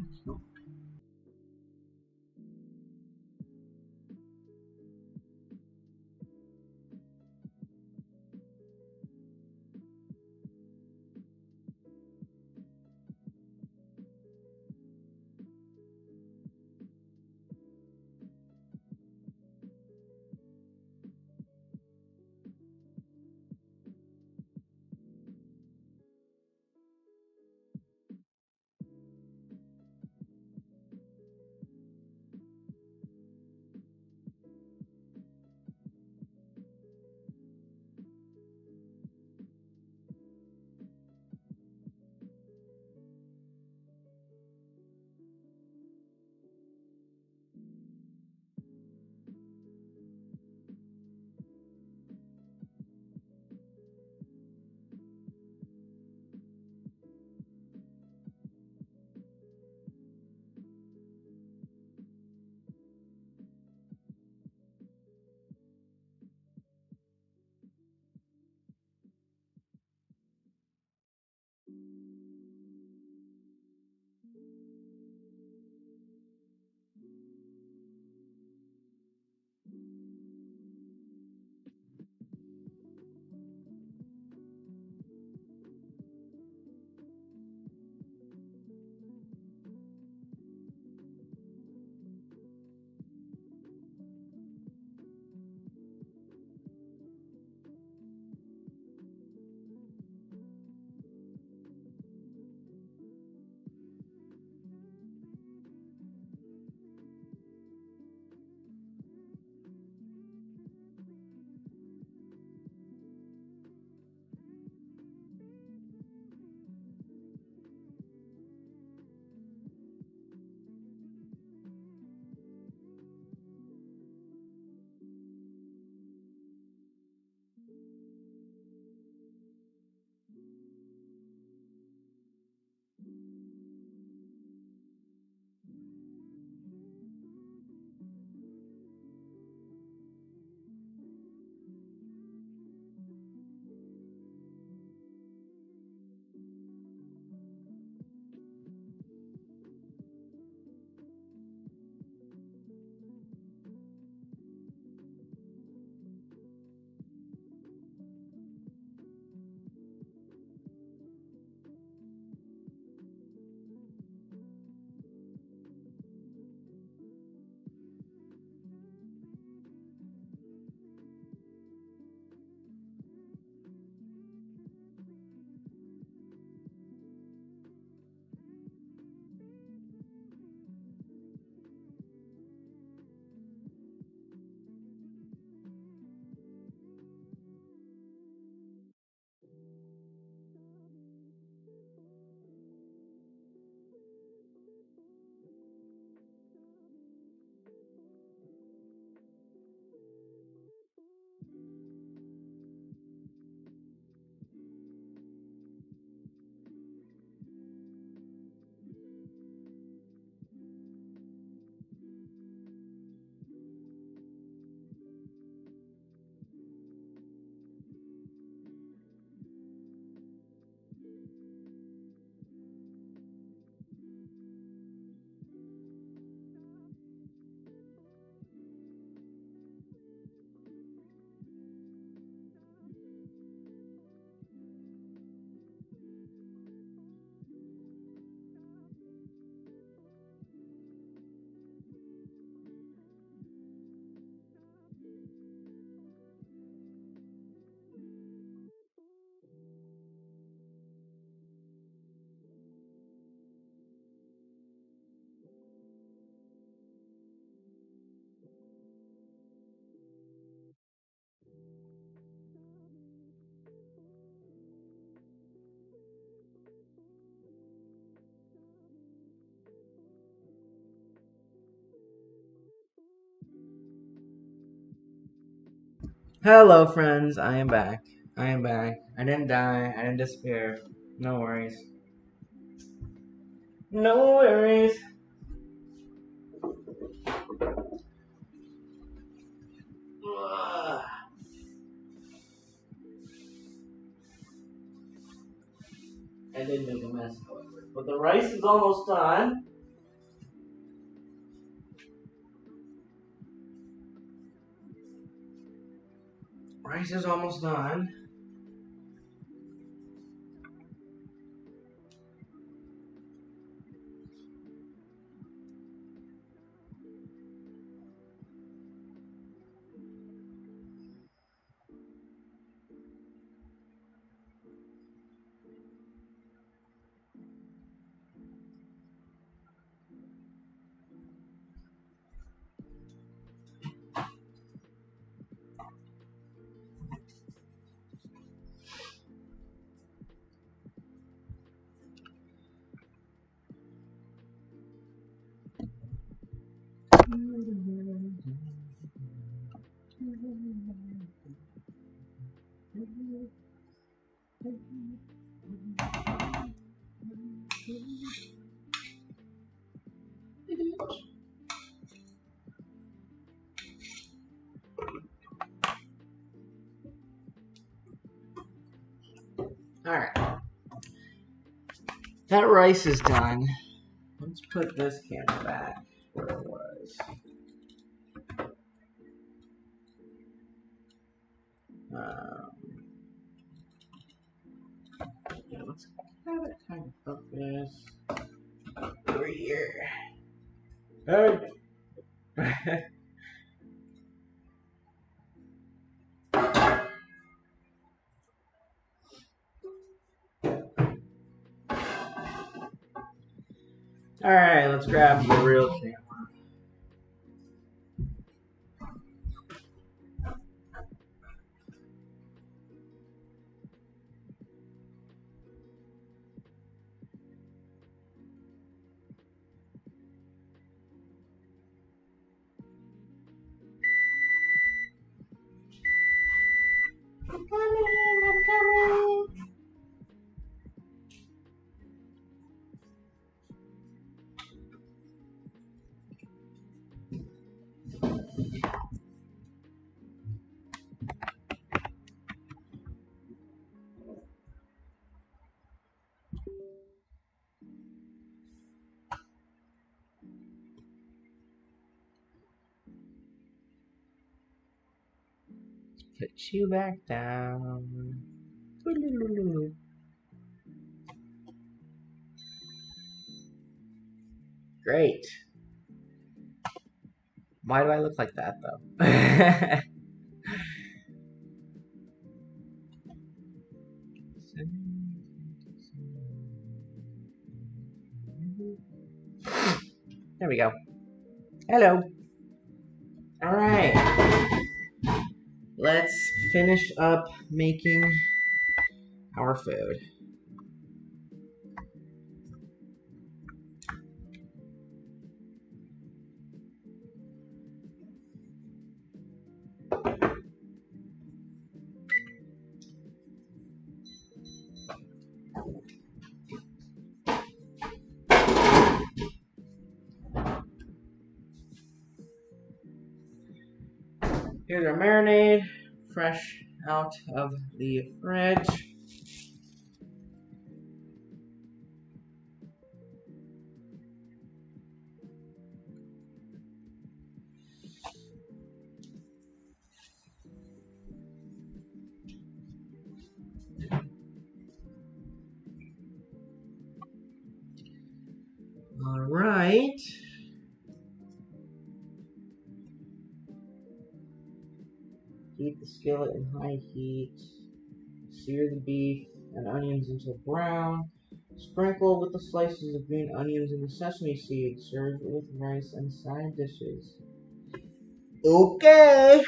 Hello, friends. I am back. I am back. I didn't die. I didn't disappear. No worries. No worries. Ugh. I did make a mess, however. But the rice is almost done. Rice is almost done. Alright. That rice is done. Let's put this camera back where it was. Yeah, let's have it kind of focus over here. Hey! Alright, let's grab the real camera. I'm coming! Put you back down. Great. Why do I look like that, though? There we go. Hello. Alright. Let's finish up making our food. Here's our marinade, fresh out of the fridge. All right. Heat the skillet in high heat. Sear the beef and onions until brown. Sprinkle with the slices of green onions and the sesame seeds. Serve with rice and side dishes. Okay.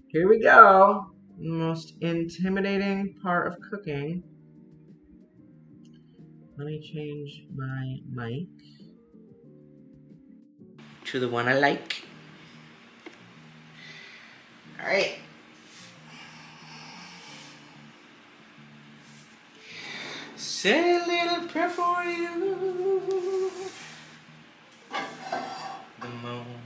Here we go. The most intimidating part of cooking. Let me change my mic to the one I like. Alright, Say a little prayer for you. The moment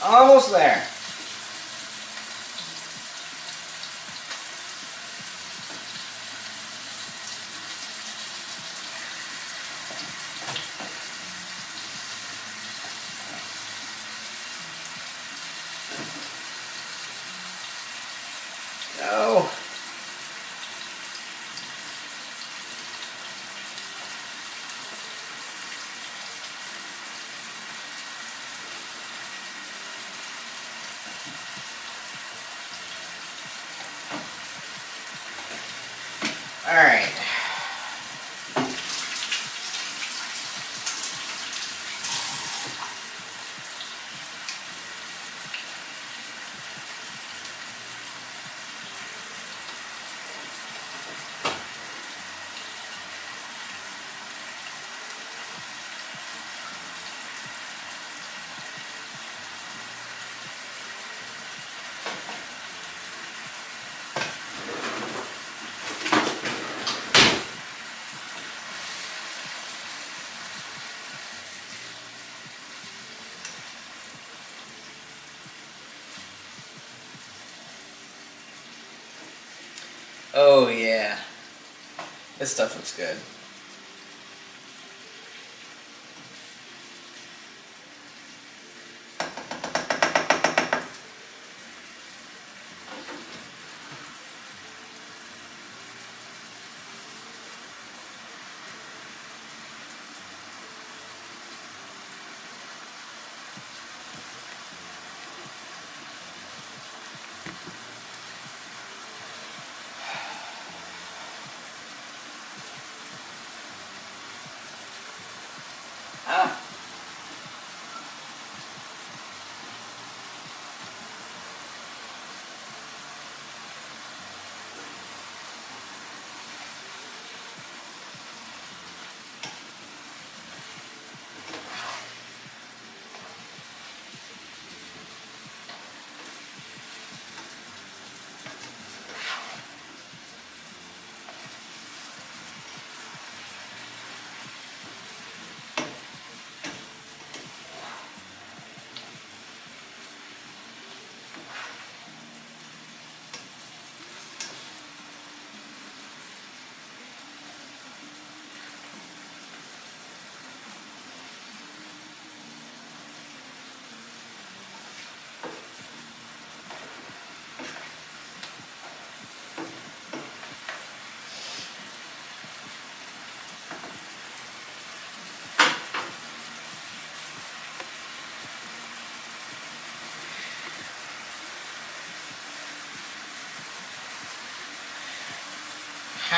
I almost there. Go. All right. Oh yeah, this stuff looks good.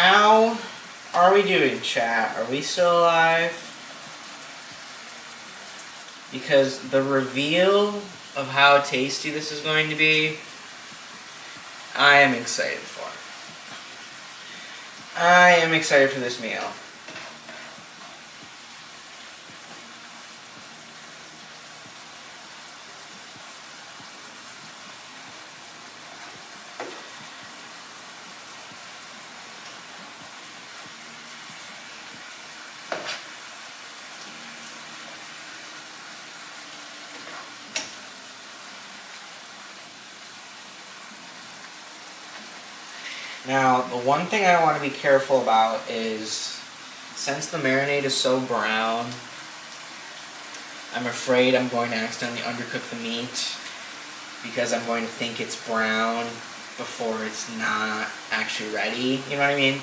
How are we doing, chat? Are we still alive? Because the reveal of how tasty this is going to be, I am excited for. I am excited for this meal. Now, the one thing I want to be careful about is, since the marinade is so brown, I'm afraid I'm going to accidentally undercook the meat because I'm going to think it's brown before it's not actually ready, you know what I mean?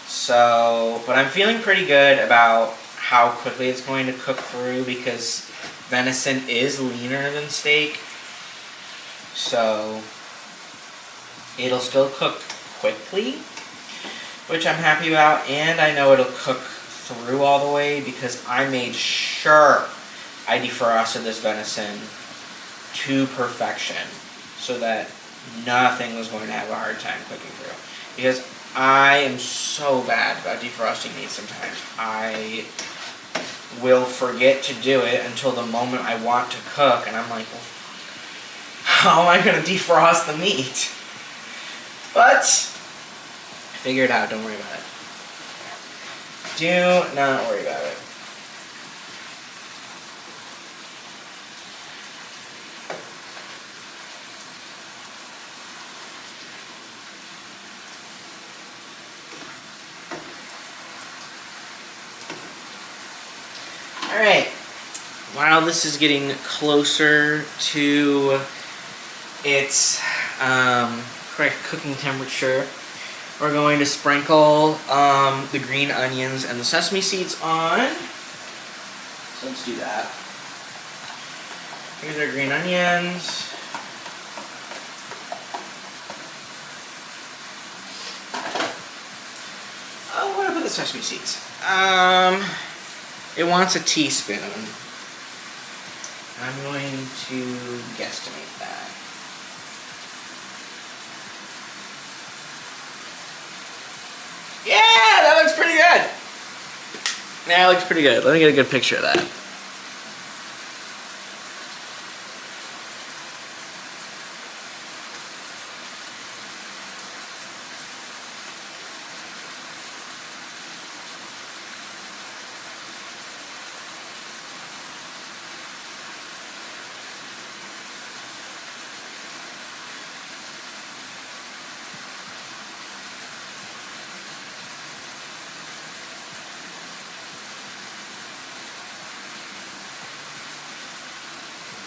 So, but I'm feeling pretty good about how quickly it's going to cook through because venison is leaner than steak, so it'll still cook quickly, which I'm happy about, and I know it'll cook through all the way because I made sure I defrosted this venison to perfection so that nothing was going to have a hard time cooking through. Because I am so bad about defrosting meat sometimes. I will forget to do it until the moment I want to cook, and I'm like, well, how am I going to defrost the meat? But figure it out, don't worry about it. Do not worry about it. Alright, while this is getting closer to its correct cooking temperature, we're going to sprinkle the green onions and the sesame seeds on. So let's do that. Here's our green onions. Oh, where did I put the sesame seeds? It wants a teaspoon. I'm going to guesstimate that. Yeah, that looks pretty good. Yeah, it looks pretty good. Let me get a good picture of that.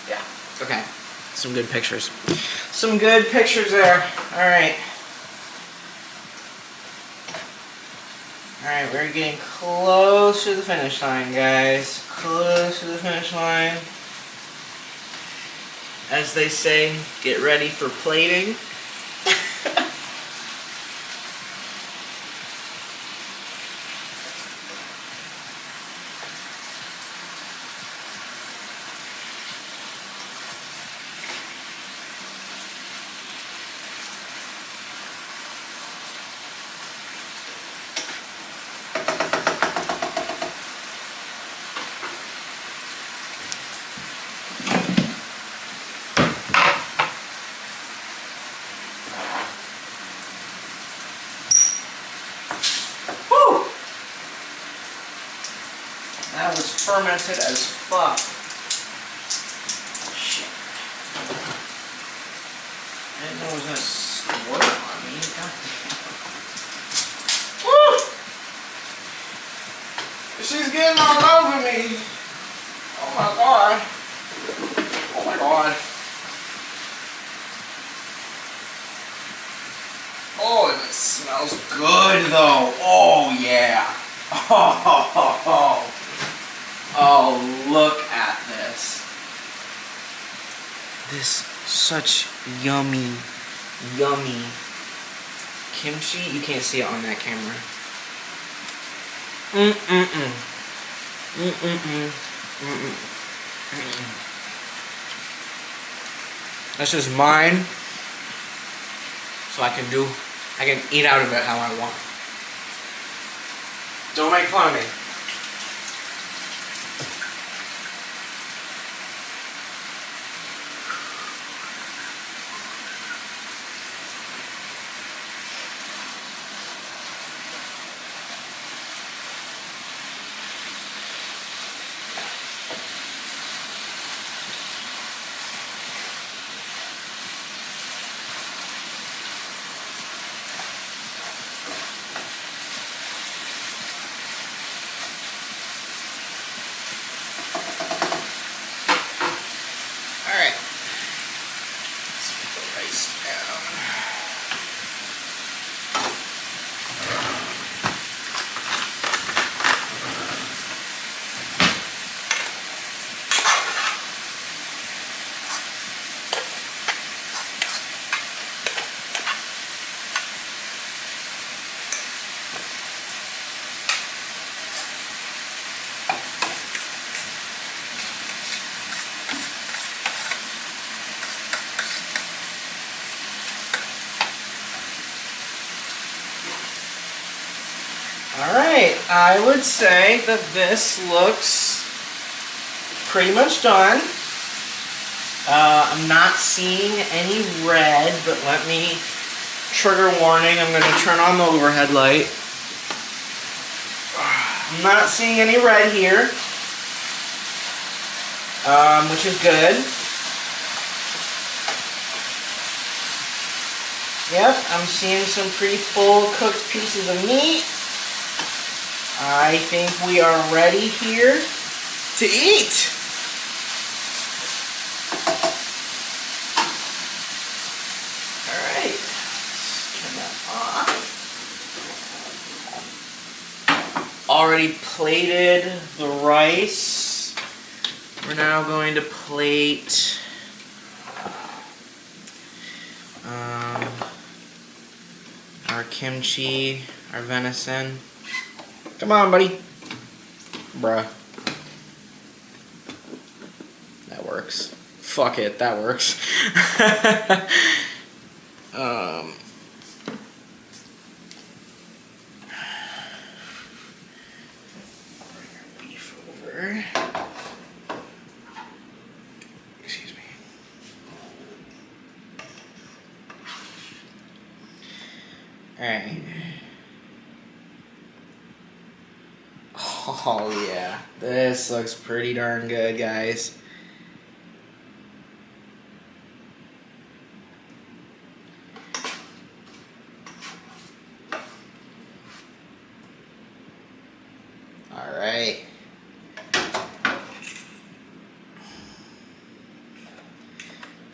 Yeah, okay. Some good pictures. Some good pictures there. Alright. Alright, we're getting close to the finish line, guys. Close to the finish line. As they say, get ready for plating. That was fermented as fuck. Shit. I didn't know it was gonna squirt on me. Woo! She's getting all over me. Oh my god. Oh my god. Oh, and it smells good though. Oh yeah. Oh, look at this. This such yummy, yummy kimchi. You can't see it on that camera. Mm-mm-mm. Mm-mm-mm. Mm-mm. Mm-mm. This is mine, so I can eat out of it how I want. Don't make fun of me. Alright. Let's put the rice down. Alright, I would say that this looks pretty much done. I'm not seeing any red, but let me, trigger warning, I'm going to turn on the overhead light. I'm not seeing any red here, which is good. Yep, I'm seeing some pretty full cooked pieces of meat. I think we are ready here to eat. All right, let's turn that off. Already plated the rice. We're now going to plate our kimchi, our venison. Come on, buddy. Bruh. That works. Fuck it, that works. Bring our beef over. Excuse me. Alright. Oh yeah, this looks pretty darn good, guys. All right.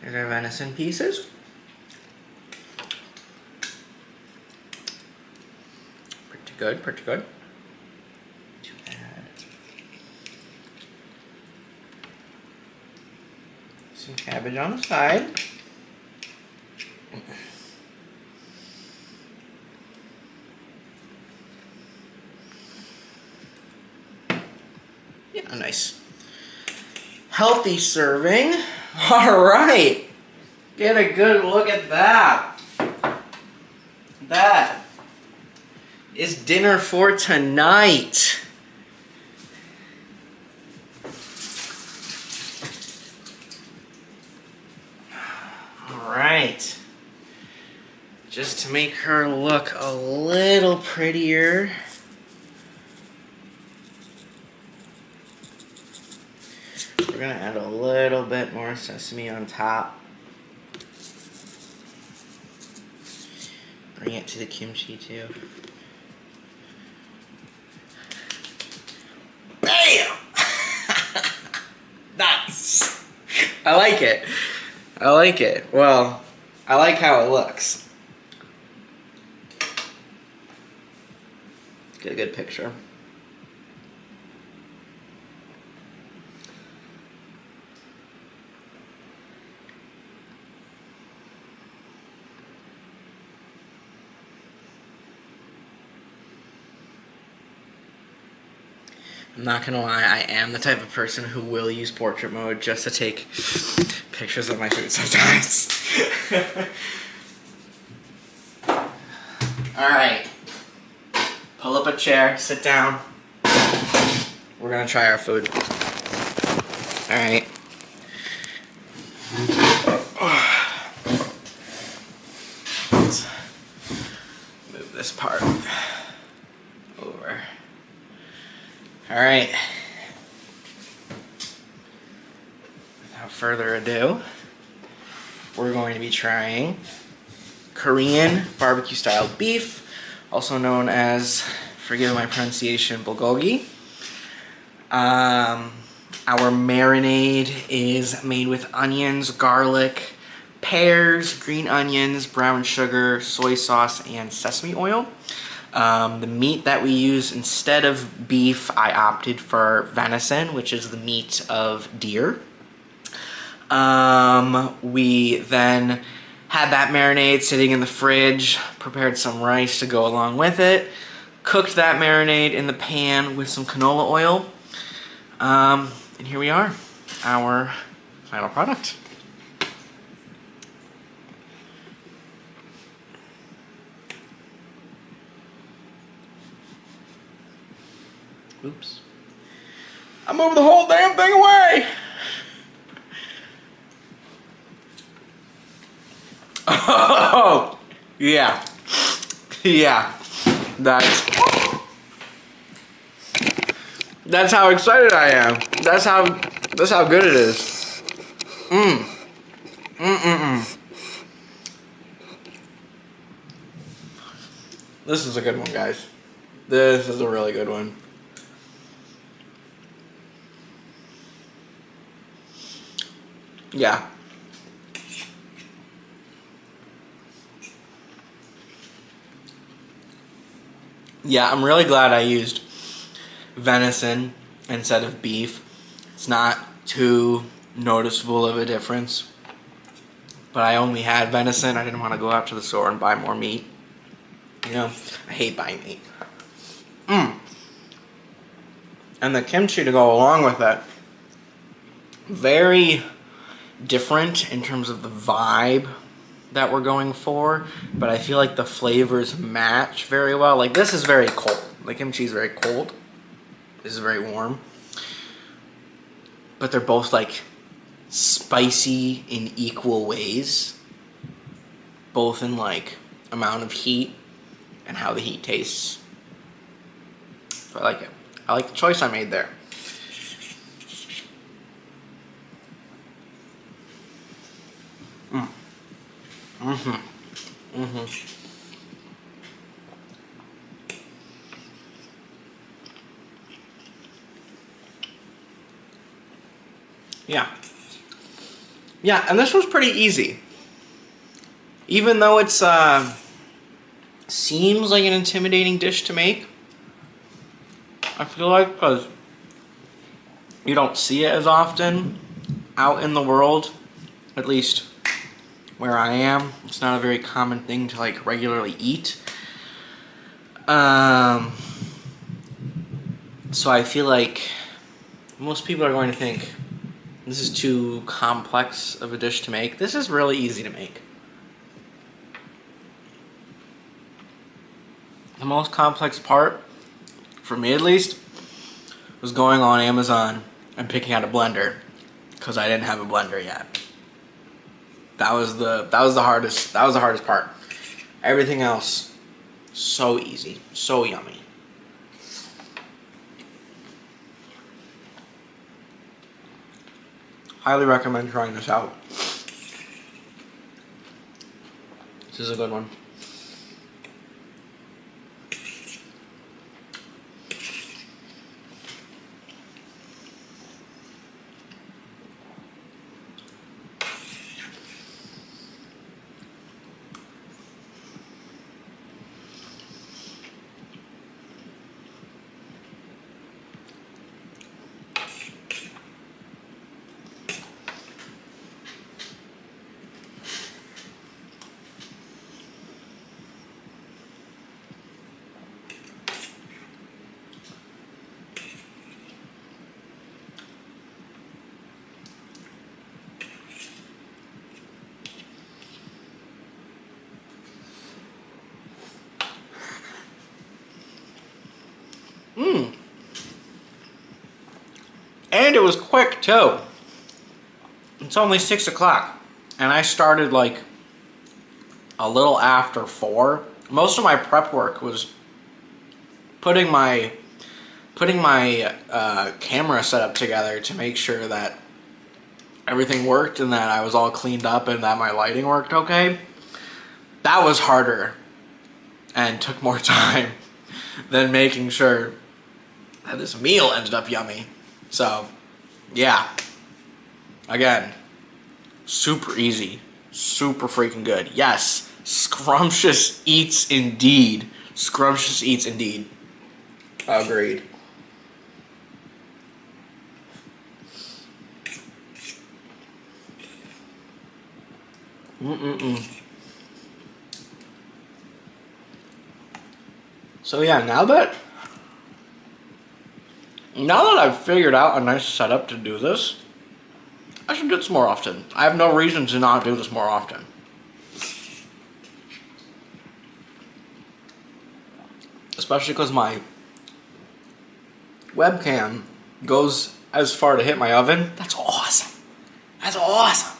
There's our venison pieces. Pretty good, pretty good. Some cabbage on the side. Yeah, nice. Healthy serving. All right. Get a good look at that. That is dinner for tonight. Alright, just to make her look a little prettier, we're gonna add a little bit more sesame on top. Bring it to the kimchi too. Bam! Nice! I like it. I like it. Well, I like how it looks. Get a good picture. I'm not gonna lie, I am the type of person who will use portrait mode just to take pictures of my food sometimes. Alright. Pull up a chair, sit down. We're gonna try our food. Alright. Let's move this part over. Alright. Without further ado, we're going to be trying Korean barbecue style beef, also known as, forgive my pronunciation, bulgogi. Our marinade is made with onions, garlic, pears, green onions, brown sugar, soy sauce, and sesame oil. The meat that we use instead of beef, I opted for venison, which is the meat of deer. We then had that marinade sitting in the fridge, prepared some rice to go along with it, cooked that marinade in the pan with some canola oil, and here we are, our final product. Oops. I moved the whole damn thing away! Oh, yeah. Yeah. That's how excited I am. That's how good it is. This is a good one, guys. This is a really good one. Yeah. Yeah, I'm really glad I used venison instead of beef. It's not too noticeable of a difference. But I only had venison. I didn't want to go out to the store and buy more meat. You know, I hate buying meat. And the kimchi to go along with it, very different in terms of the vibe that we're going for, but I feel like the flavors match very well. Like, this is very cold. The kimchi is very cold. This is very warm. But they're both like spicy in equal ways, both in like amount of heat and how the heat tastes. So I like it. I like the choice I made there. Yeah, and this was pretty easy. Even though it's seems like an intimidating dish to make, I feel like because you don't see it as often out in the world, at least where I am, it's not a very common thing to like regularly eat. So I feel like most people are going to think this is too complex of a dish to make. This is really easy to make. The most complex part, for me at least, was going on Amazon and picking out a blender, because I didn't have a blender yet. That was the hardest part. Everything else, so easy, so yummy. Highly recommend trying this out. This is a good one. it was quick too. It's only 6 o'clock, and I started like a little after 4. Most of my prep work was putting my camera setup together to make sure that everything worked and that I was all cleaned up and that my lighting worked okay. That was harder and took more time than making sure that this meal ended up yummy. So, yeah. Again, super easy, super freaking good. Yes, scrumptious eats indeed. Scrumptious eats indeed. Agreed. So yeah, now that I've figured out a nice setup to do this, I should do this more often. I have no reason to not do this more often. Especially because my webcam goes as far to hit my oven. That's awesome. That's awesome.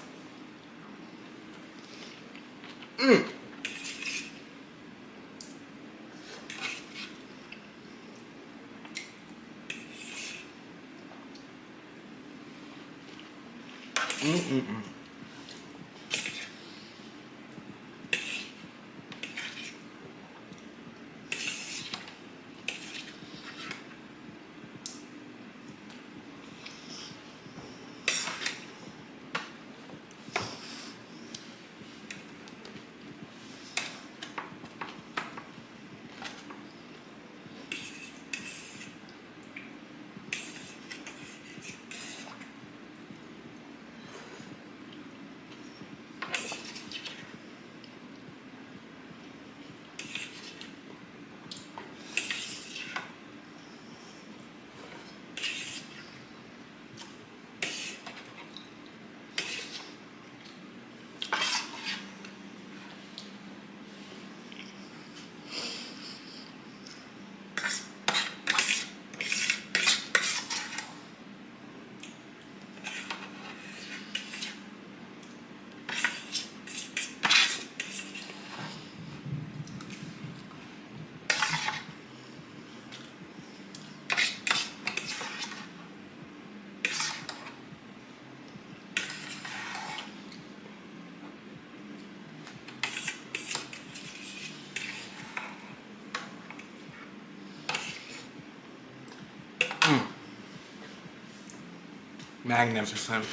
Magnificent.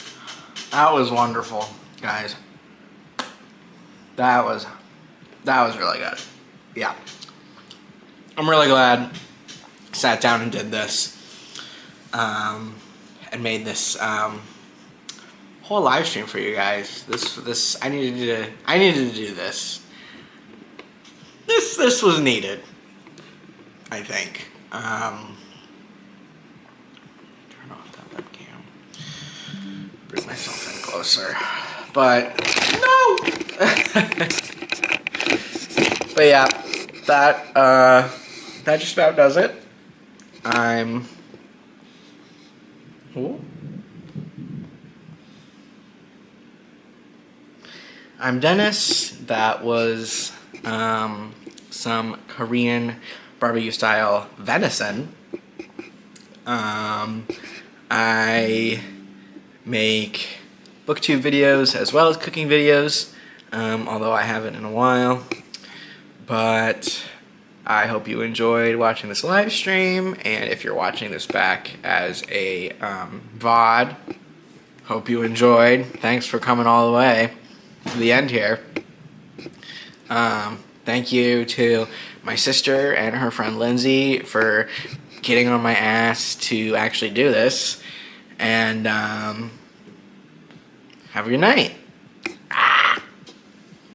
That was wonderful, guys. That was really good. Yeah. I'm really glad I sat down and did this. And made this whole live stream for you guys. This I needed to do this. This was needed, I think. Turn off that webcam. Bring myself in closer. But no. But yeah, that just about does it. I'm Dennis. That was some Korean barbecue style venison. I make booktube videos as well as cooking videos, although I haven't in a while. But I hope you enjoyed watching this live stream, and if you're watching this back as a VOD, hope you enjoyed. Thanks for coming all the way to the end here. Thank you to my sister and her friend Lindsay for getting on my ass to actually do this, and have a good night.